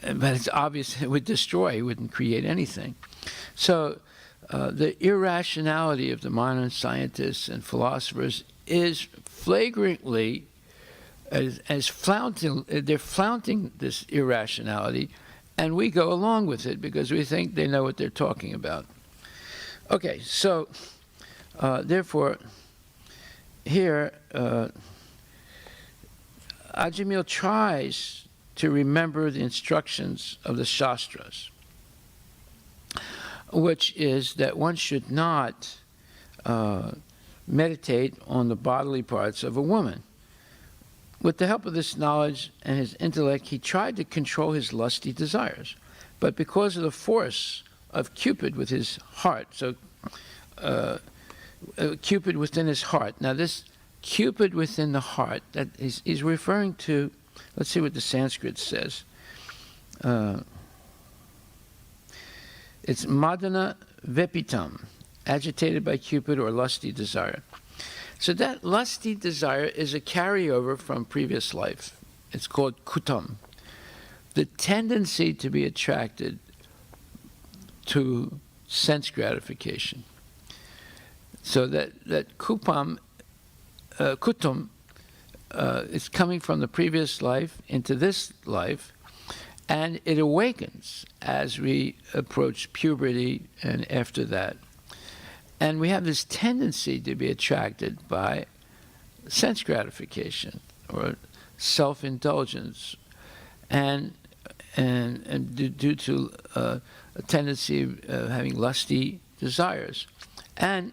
But it's obvious it would destroy, it wouldn't create anything. So the irrationality of the modern scientists and philosophers is flagrantly as flaunting. They're flaunting this irrationality, and we go along with it because we think they know what they're talking about. Okay, so therefore, here Ajamil tries to remember the instructions of the Shastras, which is that one should not meditate on the bodily parts of a woman. With the help of this knowledge and his intellect, he tried to control his lusty desires. But because of the force of Cupid with his heart, so Cupid within his heart. Now this Cupid within the heart, that he's referring to, let's see what the Sanskrit says. It's Madana Vepitam, agitated by Cupid or lusty desire. So that lusty desire is a carryover from previous life. It's called kutam. The tendency to be attracted to sense gratification. So that kutam is coming from the previous life into this life, and it awakens as we approach puberty and after that. And we have this tendency to be attracted by sense gratification or self-indulgence, and due to a tendency of having lusty desires. And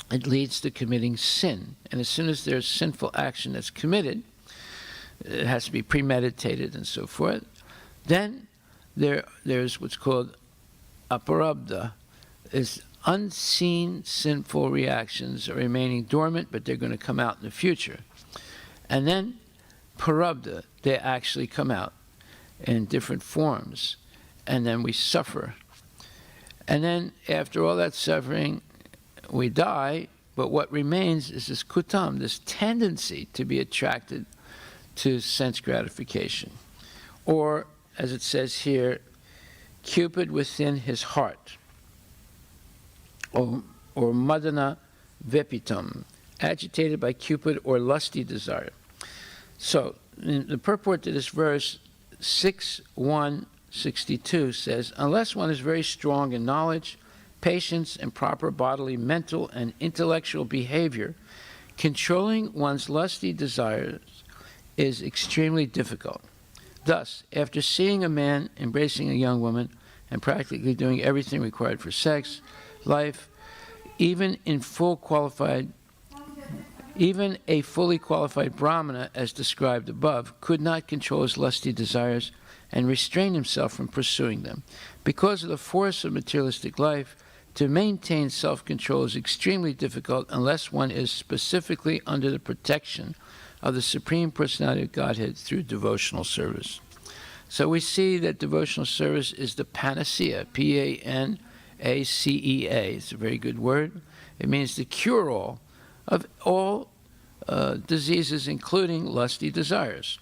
it leads to committing sin. And as soon as there's sinful action that's committed, it has to be premeditated and so forth, then there's what's called aparabdha, is unseen sinful reactions are remaining dormant, but they're going to come out in the future. And then parabdha, they actually come out in different forms, and then we suffer. And then after all that suffering, we die, but what remains is this kutam, this tendency to be attracted to sense gratification. Or, as it says here, Cupid within his heart. Or madana vepitam, agitated by Cupid or lusty desire. So, in the purport to this verse, 6.1.62 says, unless one is very strong in knowledge, patience, and proper bodily, mental, and intellectual behavior, controlling one's lusty desires is extremely difficult. Thus, after seeing a man embracing a young woman and practically doing everything required for sex, life, even a fully qualified Brahmana, as described above, could not control his lusty desires and restrain himself from pursuing them. Because of the force of materialistic life, to maintain self-control is extremely difficult unless one is specifically under the protection of the Supreme Personality of Godhead through devotional service. So we see that devotional service is the panacea, P-A-N-A-C-E-A. It's a very good word. It means the cure-all of all diseases, including lusty desires.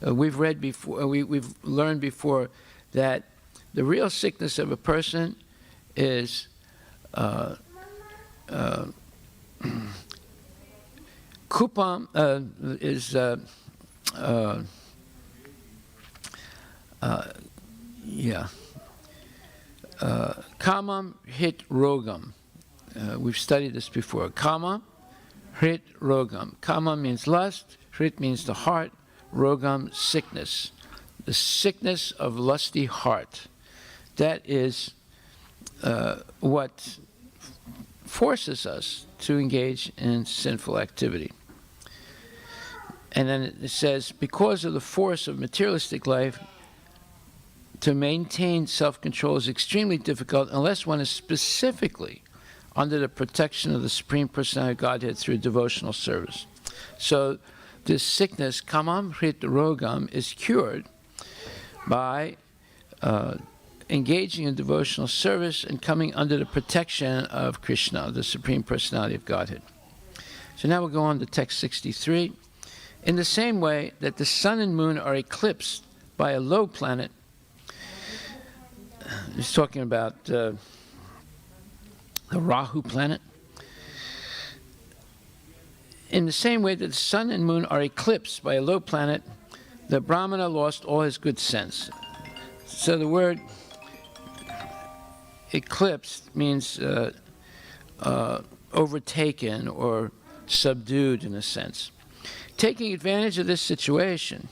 We've read before, we've learned before that the real sickness of a person is kupam is kamam hit rogam. We've studied this before. Kama hrit rogam. Kama means lust, hrit means the heart, rogam, sickness. The sickness of lusty heart. That is what forces us to engage in sinful activity. And then it says, because of the force of materialistic life, to maintain self-control is extremely difficult unless one is specifically under the protection of the Supreme Personality of Godhead through devotional service. So this sickness, kamam hrit rogam, is cured by engaging in devotional service and coming under the protection of Krishna, the Supreme Personality of Godhead. So now we'll go on to text 63. In the same way that the sun and moon are eclipsed by a low planet, he's talking about the Rahu planet. In the same way that the sun and moon are eclipsed by a low planet, the Brahmana lost all his good sense. So the word eclipsed means overtaken or subdued in a sense. Taking advantage of this situation,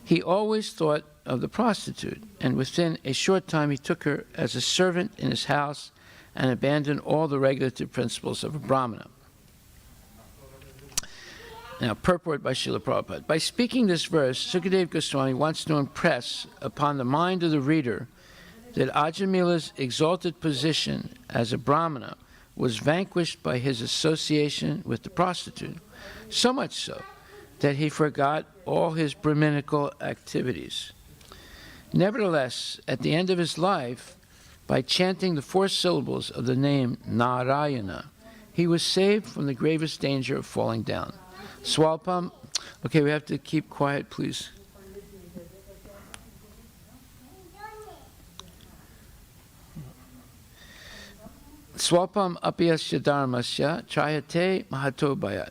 he always thought of the prostitute, and within a short time he took her as a servant in his house and abandoned all the regulative principles of a Brahmana. Now, purport by Srila Prabhupada. By speaking this verse, Sukadeva Goswami wants to impress upon the mind of the reader that Ajamila's exalted position as a Brahmana was vanquished by his association with the prostitute, so much so that he forgot all his Brahminical activities. Nevertheless, at the end of his life, by chanting the 4 syllables of the name Narayana, he was saved from the gravest danger of falling down. Swalpam, okay, we have to keep quiet, please. Swalpam apiyasya dharmasya chayate mahato bhayat.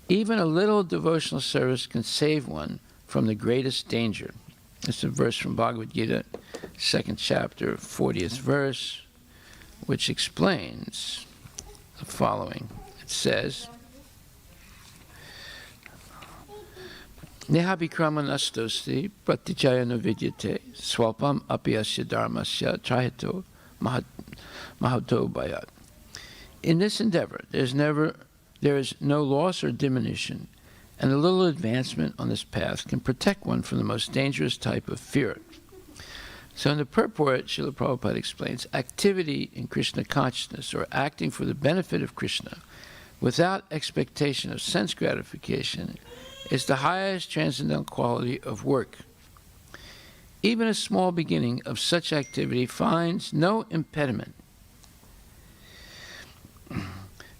Even a little devotional service can save one from the greatest danger. It's a verse from Bhagavad-Gita, 2nd chapter, 40th verse, which explains the following. It says, Nehabhikrama-nastosti pratijayana vidyate swalpam apiyasya dharmasya chayato mahato bhayat. In this endeavor, there is no loss or diminution, and a little advancement on this path can protect one from the most dangerous type of fear. So in the purport, Srila Prabhupada explains, activity in Krishna consciousness, or acting for the benefit of Krishna, without expectation of sense gratification, is the highest transcendental quality of work. Even a small beginning of such activity finds no impediment,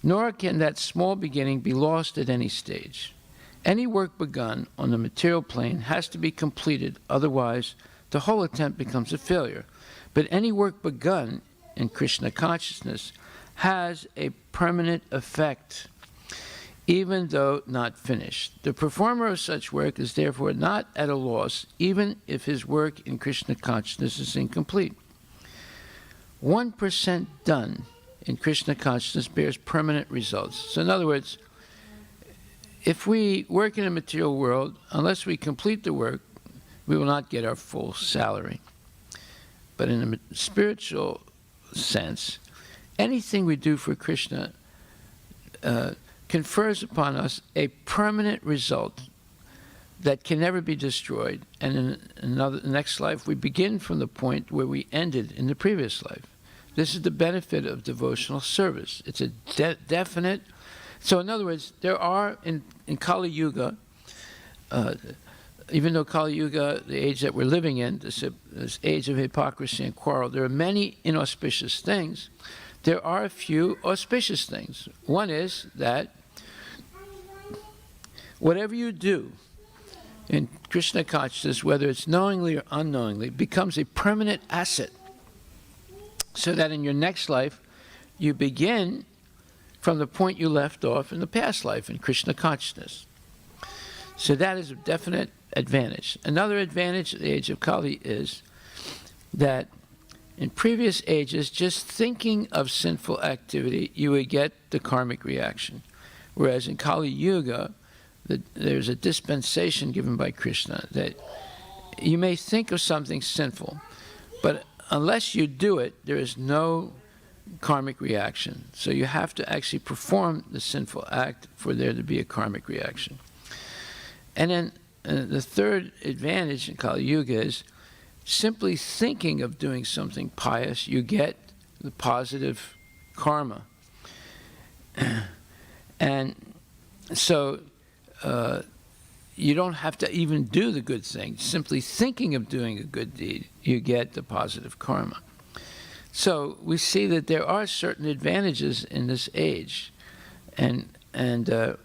nor can that small beginning be lost at any stage. Any work begun on the material plane has to be completed, otherwise the whole attempt becomes a failure. But any work begun in Krishna consciousness has a permanent effect, even though not finished. The performer of such work is therefore not at a loss, even if his work in Krishna consciousness is incomplete. 1% done in Krishna consciousness bears permanent results. So in other words, if we work in a material world, unless we complete the work, we will not get our full salary. But in a spiritual sense, anything we do for Krishna confers upon us a permanent result that can never be destroyed. And in the next life, we begin from the point where we ended in the previous life. This is the benefit of devotional service. It's a definite. So in other words, there are, in Kali Yuga, even though Kali Yuga, the age that we're living in, this age of hypocrisy and quarrel, there are many inauspicious things. There are a few auspicious things. One is that whatever you do in Krishna consciousness, whether it's knowingly or unknowingly, becomes a permanent asset, so that in your next life, you begin from the point you left off in the past life in Krishna consciousness. So that is a definite advantage. Another advantage of the age of Kali is that in previous ages, just thinking of sinful activity, you would get the karmic reaction. Whereas in Kali Yuga, there's a dispensation given by Krishna that you may think of something sinful, but unless you do it, there is no karmic reaction. So you have to actually perform the sinful act for there to be a karmic reaction. And then the third advantage in Kali Yuga is simply thinking of doing something pious, you get the positive karma. And so you don't have to even do the good thing. Simply thinking of doing a good deed, you get the positive karma. So we see that there are certain advantages in this age. And the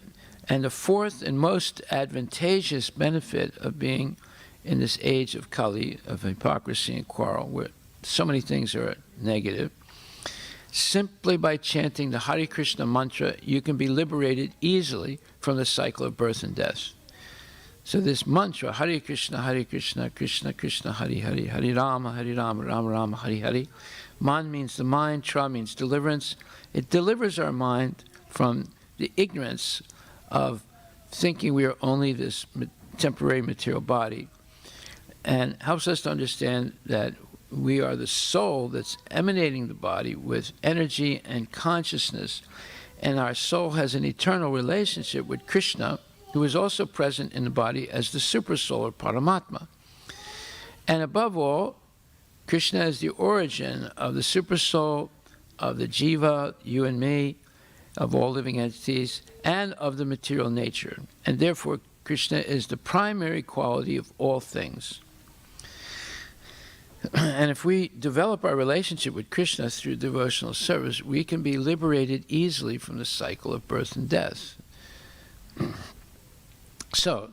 fourth and most advantageous benefit of being in this age of Kali, of hypocrisy and quarrel, where so many things are negative, Simply by chanting the Hare Krishna mantra, you can be liberated easily from the cycle of birth and death. So this mantra, Hare Krishna, Krishna Krishna, Hare Hare, Hare Rama, Rama Rama, Hare Hare. Man means the mind, Tra means deliverance. It delivers our mind from the ignorance of thinking we are only this temporary material body, and helps us to understand that we are the soul that's emanating the body with energy and consciousness, and our soul has an eternal relationship with Krishna, who is also present in the body as the supersoul or Paramatma. And above all, Krishna is the origin of the supersoul, of the jiva, you and me, of all living entities, and of the material nature. And therefore, Krishna is the primary quality of all things. And if we develop our relationship with Krishna through devotional service, we can be liberated easily from the cycle of birth and death. So,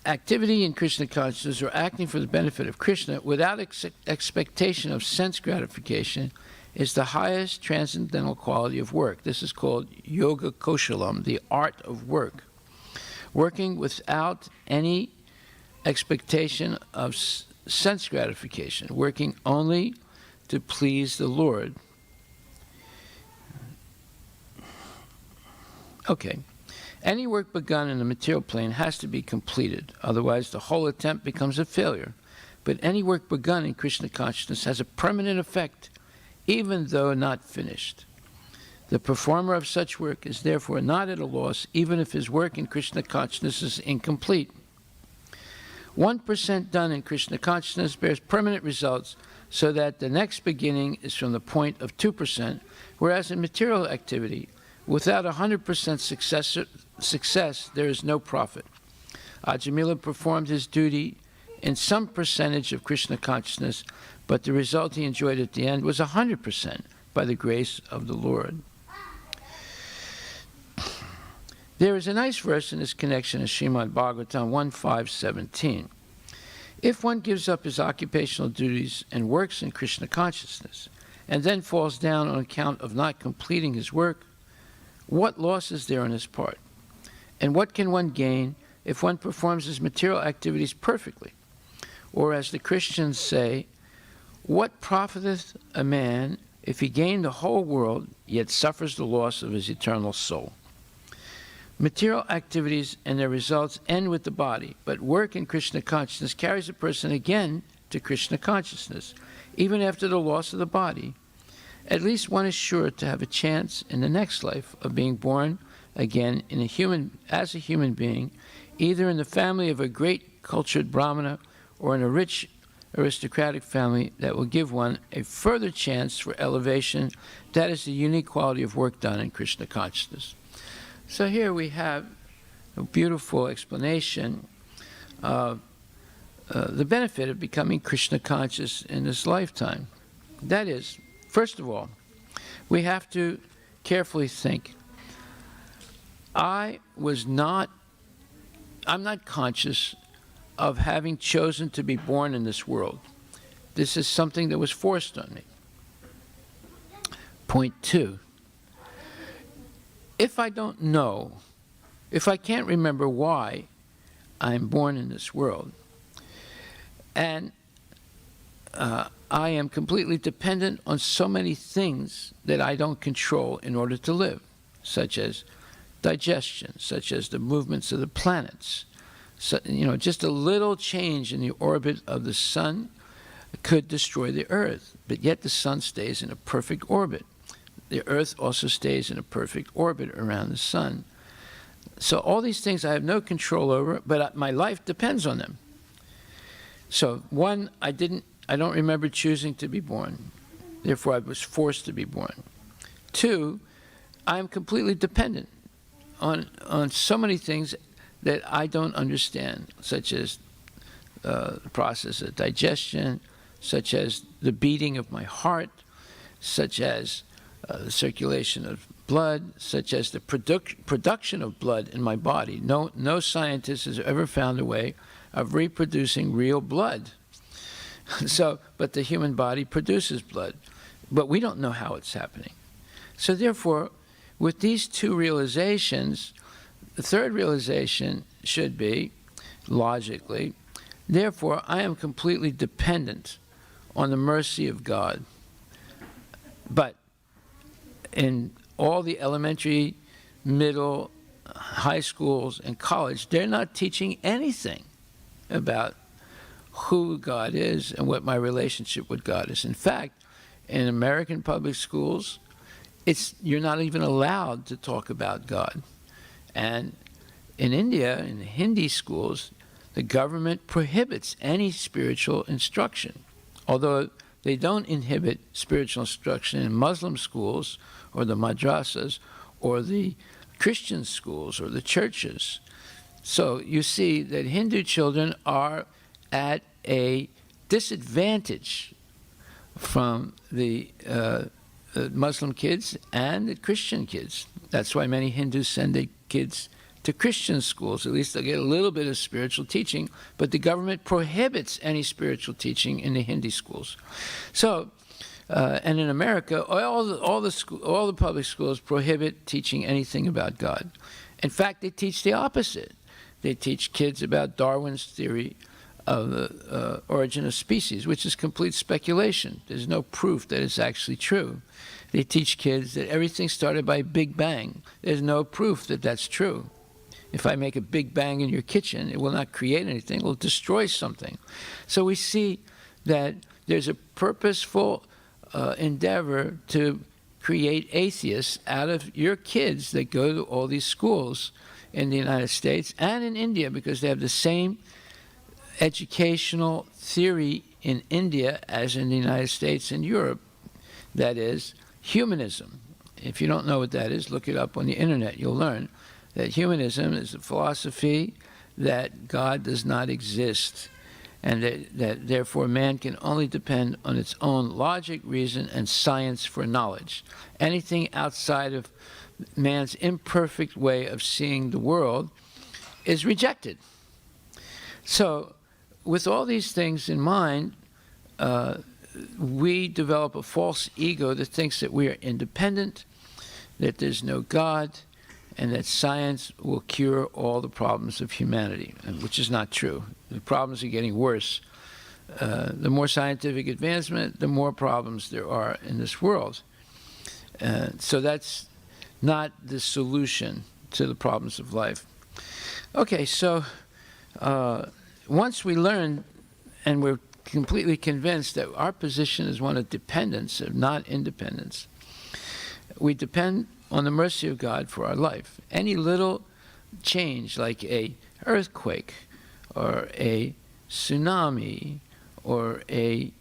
activity in Krishna consciousness, or acting for the benefit of Krishna without expectation of sense gratification, is the highest transcendental quality of work. This is called yoga koshalam, the art of work. Working without any expectation of sense gratification, working only to please the Lord. Okay. Any work begun in the material plane has to be completed, otherwise the whole attempt becomes a failure. But any work begun in Krishna consciousness has a permanent effect, even though not finished. The performer of such work is therefore not at a loss, even if his work in Krishna consciousness is incomplete. 1% done in Krishna consciousness bears permanent results, so that the next beginning is from the point of 2%, whereas in material activity, without 100% success, there is no profit. Ajamila performed his duty in some percentage of Krishna consciousness, but the result he enjoyed at the end was 100% by the grace of the Lord. There is a nice verse in this connection in Srimad Bhagvatam 1.5.17. If one gives up his occupational duties and works in Krishna consciousness, and then falls down on account of not completing his work, what loss is there on his part? And what can one gain if one performs his material activities perfectly? Or as the Christians say, what profiteth a man if he gain the whole world, yet suffers the loss of his eternal soul? Material activities and their results end with the body, but work in Krishna consciousness carries a person again to Krishna consciousness, even after the loss of the body. At least one is sure to have a chance in the next life of being born again as a human being, either in the family of a great cultured Brahmana or in a rich aristocratic family that will give one a further chance for elevation. That is the unique quality of work done in Krishna consciousness. So here we have a beautiful explanation of the benefit of becoming Krishna conscious in this lifetime. That is, first of all, we have to carefully think. I'm not conscious of having chosen to be born in this world. This is something that was forced on me. Point 2. If I don't know, if I can't remember why I'm born in this world, and I am completely dependent on so many things that I don't control in order to live, such as digestion, such as the movements of the planets. So, just a little change in the orbit of the sun could destroy the Earth, but yet the sun stays in a perfect orbit. The Earth also stays in a perfect orbit around the sun. So all these things I have no control over, but my life depends on them. So one, I don't remember choosing to be born. Therefore, I was forced to be born. 2, I am completely dependent on so many things that I don't understand, such as the process of digestion, such as the beating of my heart, such as the circulation of blood, such as the production of blood in my body. No scientist has ever found a way of reproducing real blood. But the human body produces blood. but we don't know how it's happening. So therefore, with these two realizations, the third realization should be, logically, therefore, I am completely dependent on the mercy of God. But in all the elementary, middle, high schools, and college, they're not teaching anything about who God is and what my relationship with God is. In fact, in American public schools, you're not even allowed to talk about God. And in India, in the Hindi schools, the government prohibits any spiritual instruction, although they don't inhibit spiritual instruction in Muslim schools or the madrasas or the Christian schools or the churches. So you see that Hindu children are at a disadvantage from the Muslim kids and the Christian kids. That's why many Hindus send their kids to Christian schools. At least they'll get a little bit of spiritual teaching, but the government prohibits any spiritual teaching in the Hindi schools. So, and in America, all the public schools prohibit teaching anything about God. In fact, they teach the opposite. They teach kids about Darwin's theory of the origin of species, which is complete speculation. There's no proof that it's actually true. They teach kids that everything started by Big Bang. There's no proof that that's true. If I make a Big Bang in your kitchen, it will not create anything, it will destroy something. So we see that there's a purposeful endeavor to create atheists out of your kids that go to all these schools in the United States and in India, because they have the same educational theory in India as in the United States and Europe. That is humanism. If you don't know what that is, look it up on the internet. You'll learn that humanism is a philosophy that God does not exist, and that therefore man can only depend on its own logic, reason, and science for knowledge. Anything outside of man's imperfect way of seeing the world is rejected. So, with all these things in mind, we develop a false ego that thinks that we are independent, that there's no God, and that science will cure all the problems of humanity, which is not true. The problems are getting worse. The more scientific advancement, the more problems there are in this world. So that's not the solution to the problems of life. Okay, so once we learn and we're completely convinced that our position is one of dependence, of not independence, we depend on the mercy of God for our life. Any little change, like a earthquake or a tsunami or a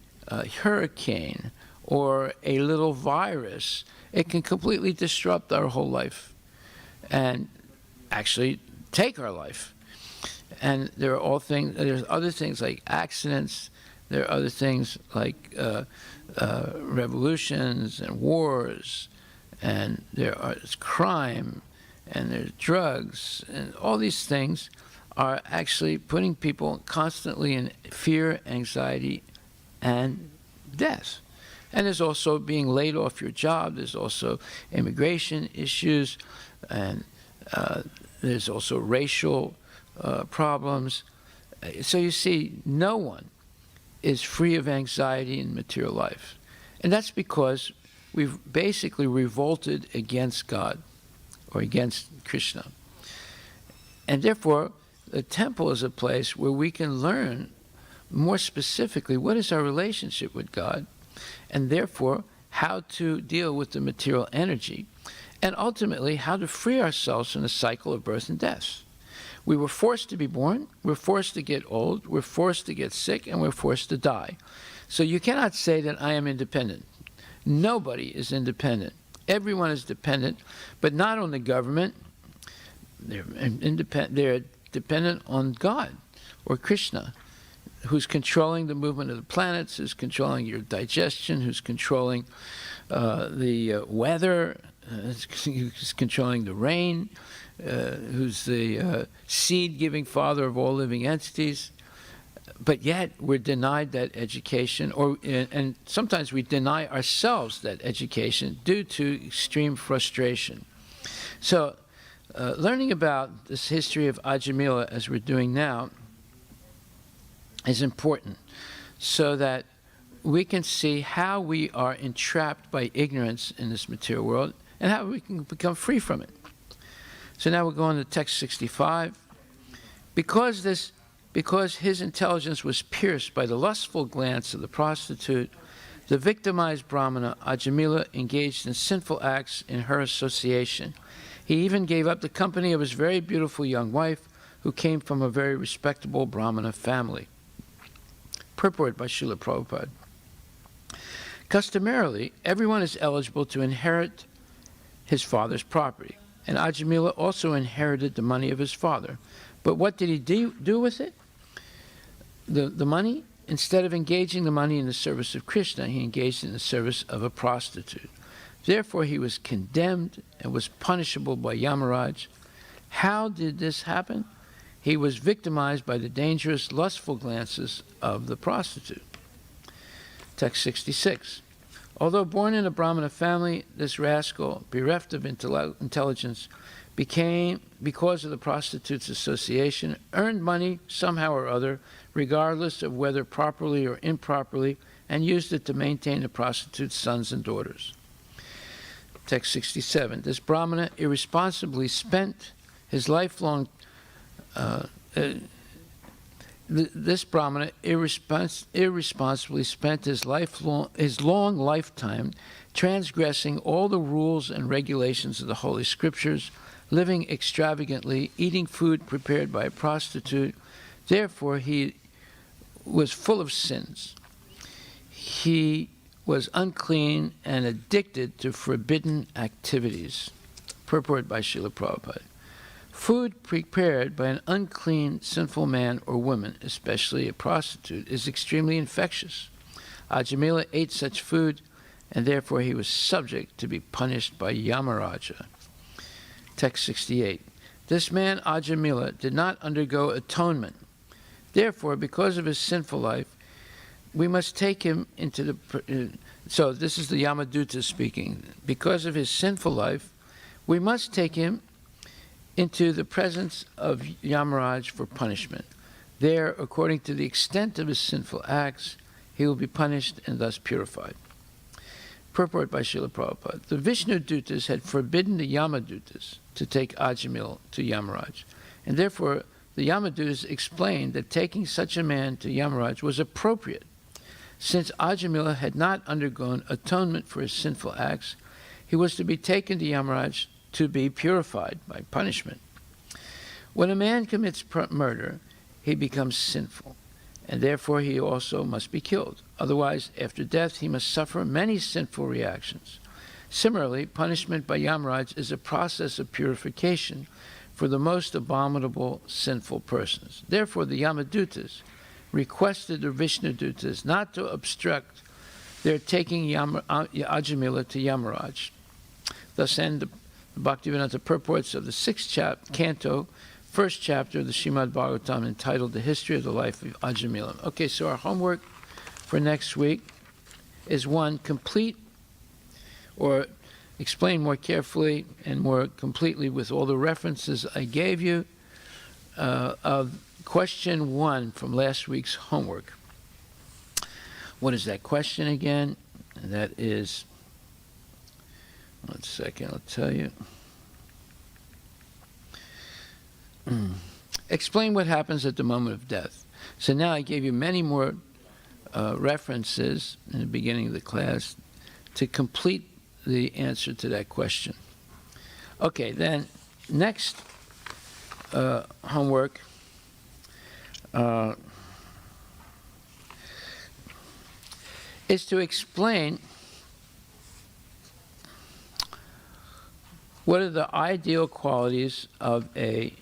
hurricane or a little virus, it can completely disrupt our whole life and actually take our life. And there are there's other things like accidents, there are other things like revolutions and wars, and there's crime, and there's drugs, and all these things are actually putting people constantly in fear, anxiety, and death. And there's also being laid off your job. There's also immigration issues, and there's also racial problems. So you see, no one is free of anxiety in material life. And that's because we've basically revolted against God or against Krishna. And therefore, the temple is a place where we can learn more specifically what is our relationship with God, and therefore how to deal with the material energy, and ultimately how to free ourselves from the cycle of birth and death. We were forced to be born, we're forced to get old, we're forced to get sick, and we're forced to die. So you cannot say that I am independent. Nobody is independent. Everyone is dependent, but not on the government. They're dependent on God or Krishna, who's controlling the movement of the planets, who's controlling your digestion, who's controlling the weather, who's controlling the rain, who's the seed-giving father of all living entities. But yet we're denied that education, and sometimes we deny ourselves that education due to extreme frustration. So learning about this history of Ajamila, as we're doing now, is important so that we can see how we are entrapped by ignorance in this material world and how we can become free from it. So now we're going to text 65. Because his intelligence was pierced by the lustful glance of the prostitute, the victimized Brahmana Ajamila engaged in sinful acts in her association. He even gave up the company of his very beautiful young wife, who came from a very respectable Brahmana family. Purport by Srila Prabhupada. Customarily, everyone is eligible to inherit his father's property, and Ajamila also inherited the money of his father. But what did he do with it? The money? Instead of engaging the money in the service of Krishna, he engaged in the service of a prostitute. Therefore, he was condemned and was punishable by Yamaraj. How did this happen? He was victimized by the dangerous, lustful glances of the prostitute. Text 66. Although born in a Brahmana family, this rascal, bereft of intelligence, became, because of the prostitute's association, earned money somehow or other, regardless of whether properly or improperly, and used it to maintain the prostitute's sons and daughters. Text 67. This Brahmana irresponsibly spent his lifelong this Brahmana irresponsibly spent his long lifetime transgressing all the rules and regulations of the Holy Scriptures, living extravagantly, eating food prepared by a prostitute. Therefore, he was full of sins. He was unclean and addicted to forbidden activities. Purport by Srila Prabhupada. Food prepared by an unclean, sinful man or woman, especially a prostitute, is extremely infectious. Ajamila ate such food, and therefore he was subject to be punished by Yamaraja. Text 68. This man, Ajamila, did not undergo atonement. Therefore, because of his sinful life, we must take him into the... so this is the Yamaduta speaking. Because of his sinful life, we must take him into the presence of Yamaraj for punishment. There, according to the extent of his sinful acts, he will be punished and thus purified. Purport by Srila Prabhupada. The Vishnu Dutas had forbidden the Yamadutas to take Ajamil to Yamaraj, and therefore the Yamadutas explained that taking such a man to Yamaraj was appropriate. Since Ajamila had not undergone atonement for his sinful acts, he was to be taken to Yamaraj to be purified by punishment. When a man commits murder, he becomes sinful, and therefore he also must be killed. Otherwise, after death, he must suffer many sinful reactions. Similarly, punishment by Yamaraj is a process of purification for the most abominable sinful persons. Therefore, the Yamadutas requested the Vishnudutas not to obstruct their taking Ajamila to Yamaraj. Thus end the Bhaktivedanta purports of the 6th canto, 1st chapter of the Srimad Bhagvatam, entitled The History of the Life of Ajamila. Okay, so our homework for next week is 1, complete or explain more carefully and more completely with all the references I gave you of question 1 from last week's homework. What is that question again? And that is, 1 second, I'll tell you. Explain what happens at the moment of death. So now I gave you many more references in the beginning of the class to complete the answer to that question. Okay, then next homework is to explain what are the ideal qualities of a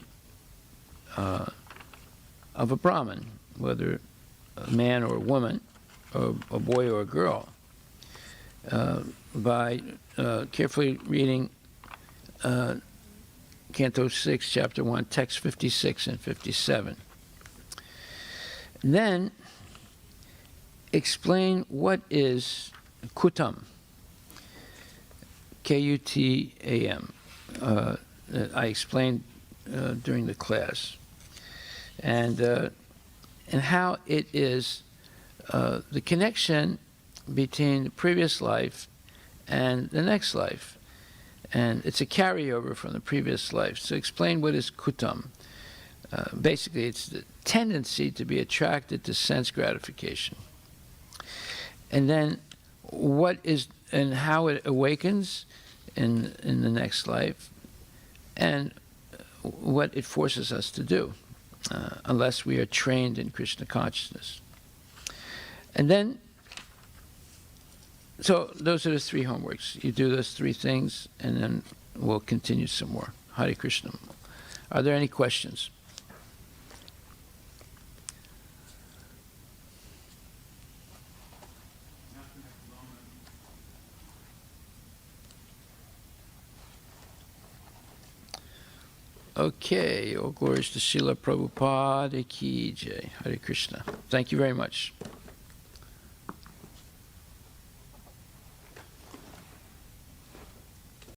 Brahmin, whether a man or a woman, or a boy or a girl, by carefully reading Canto 6, Chapter 1, Text 56 and 57. Then explain what is kutam, Kutam. I explained during the class, and how it is the connection between the previous life and the next life, and it's a carryover from the previous life. So explain what is kutam. Basically, it's the tendency to be attracted to sense gratification, and then what is and how it awakens in the next life, and what it forces us to do, unless we are trained in Krishna consciousness. And then, so those are the three homeworks. You do those three things, and then we'll continue some more. Hare Krishna. Are there any questions? Okay, all glories to Srila Prabhupada Ki Jai. Hare Krishna. Thank you very much.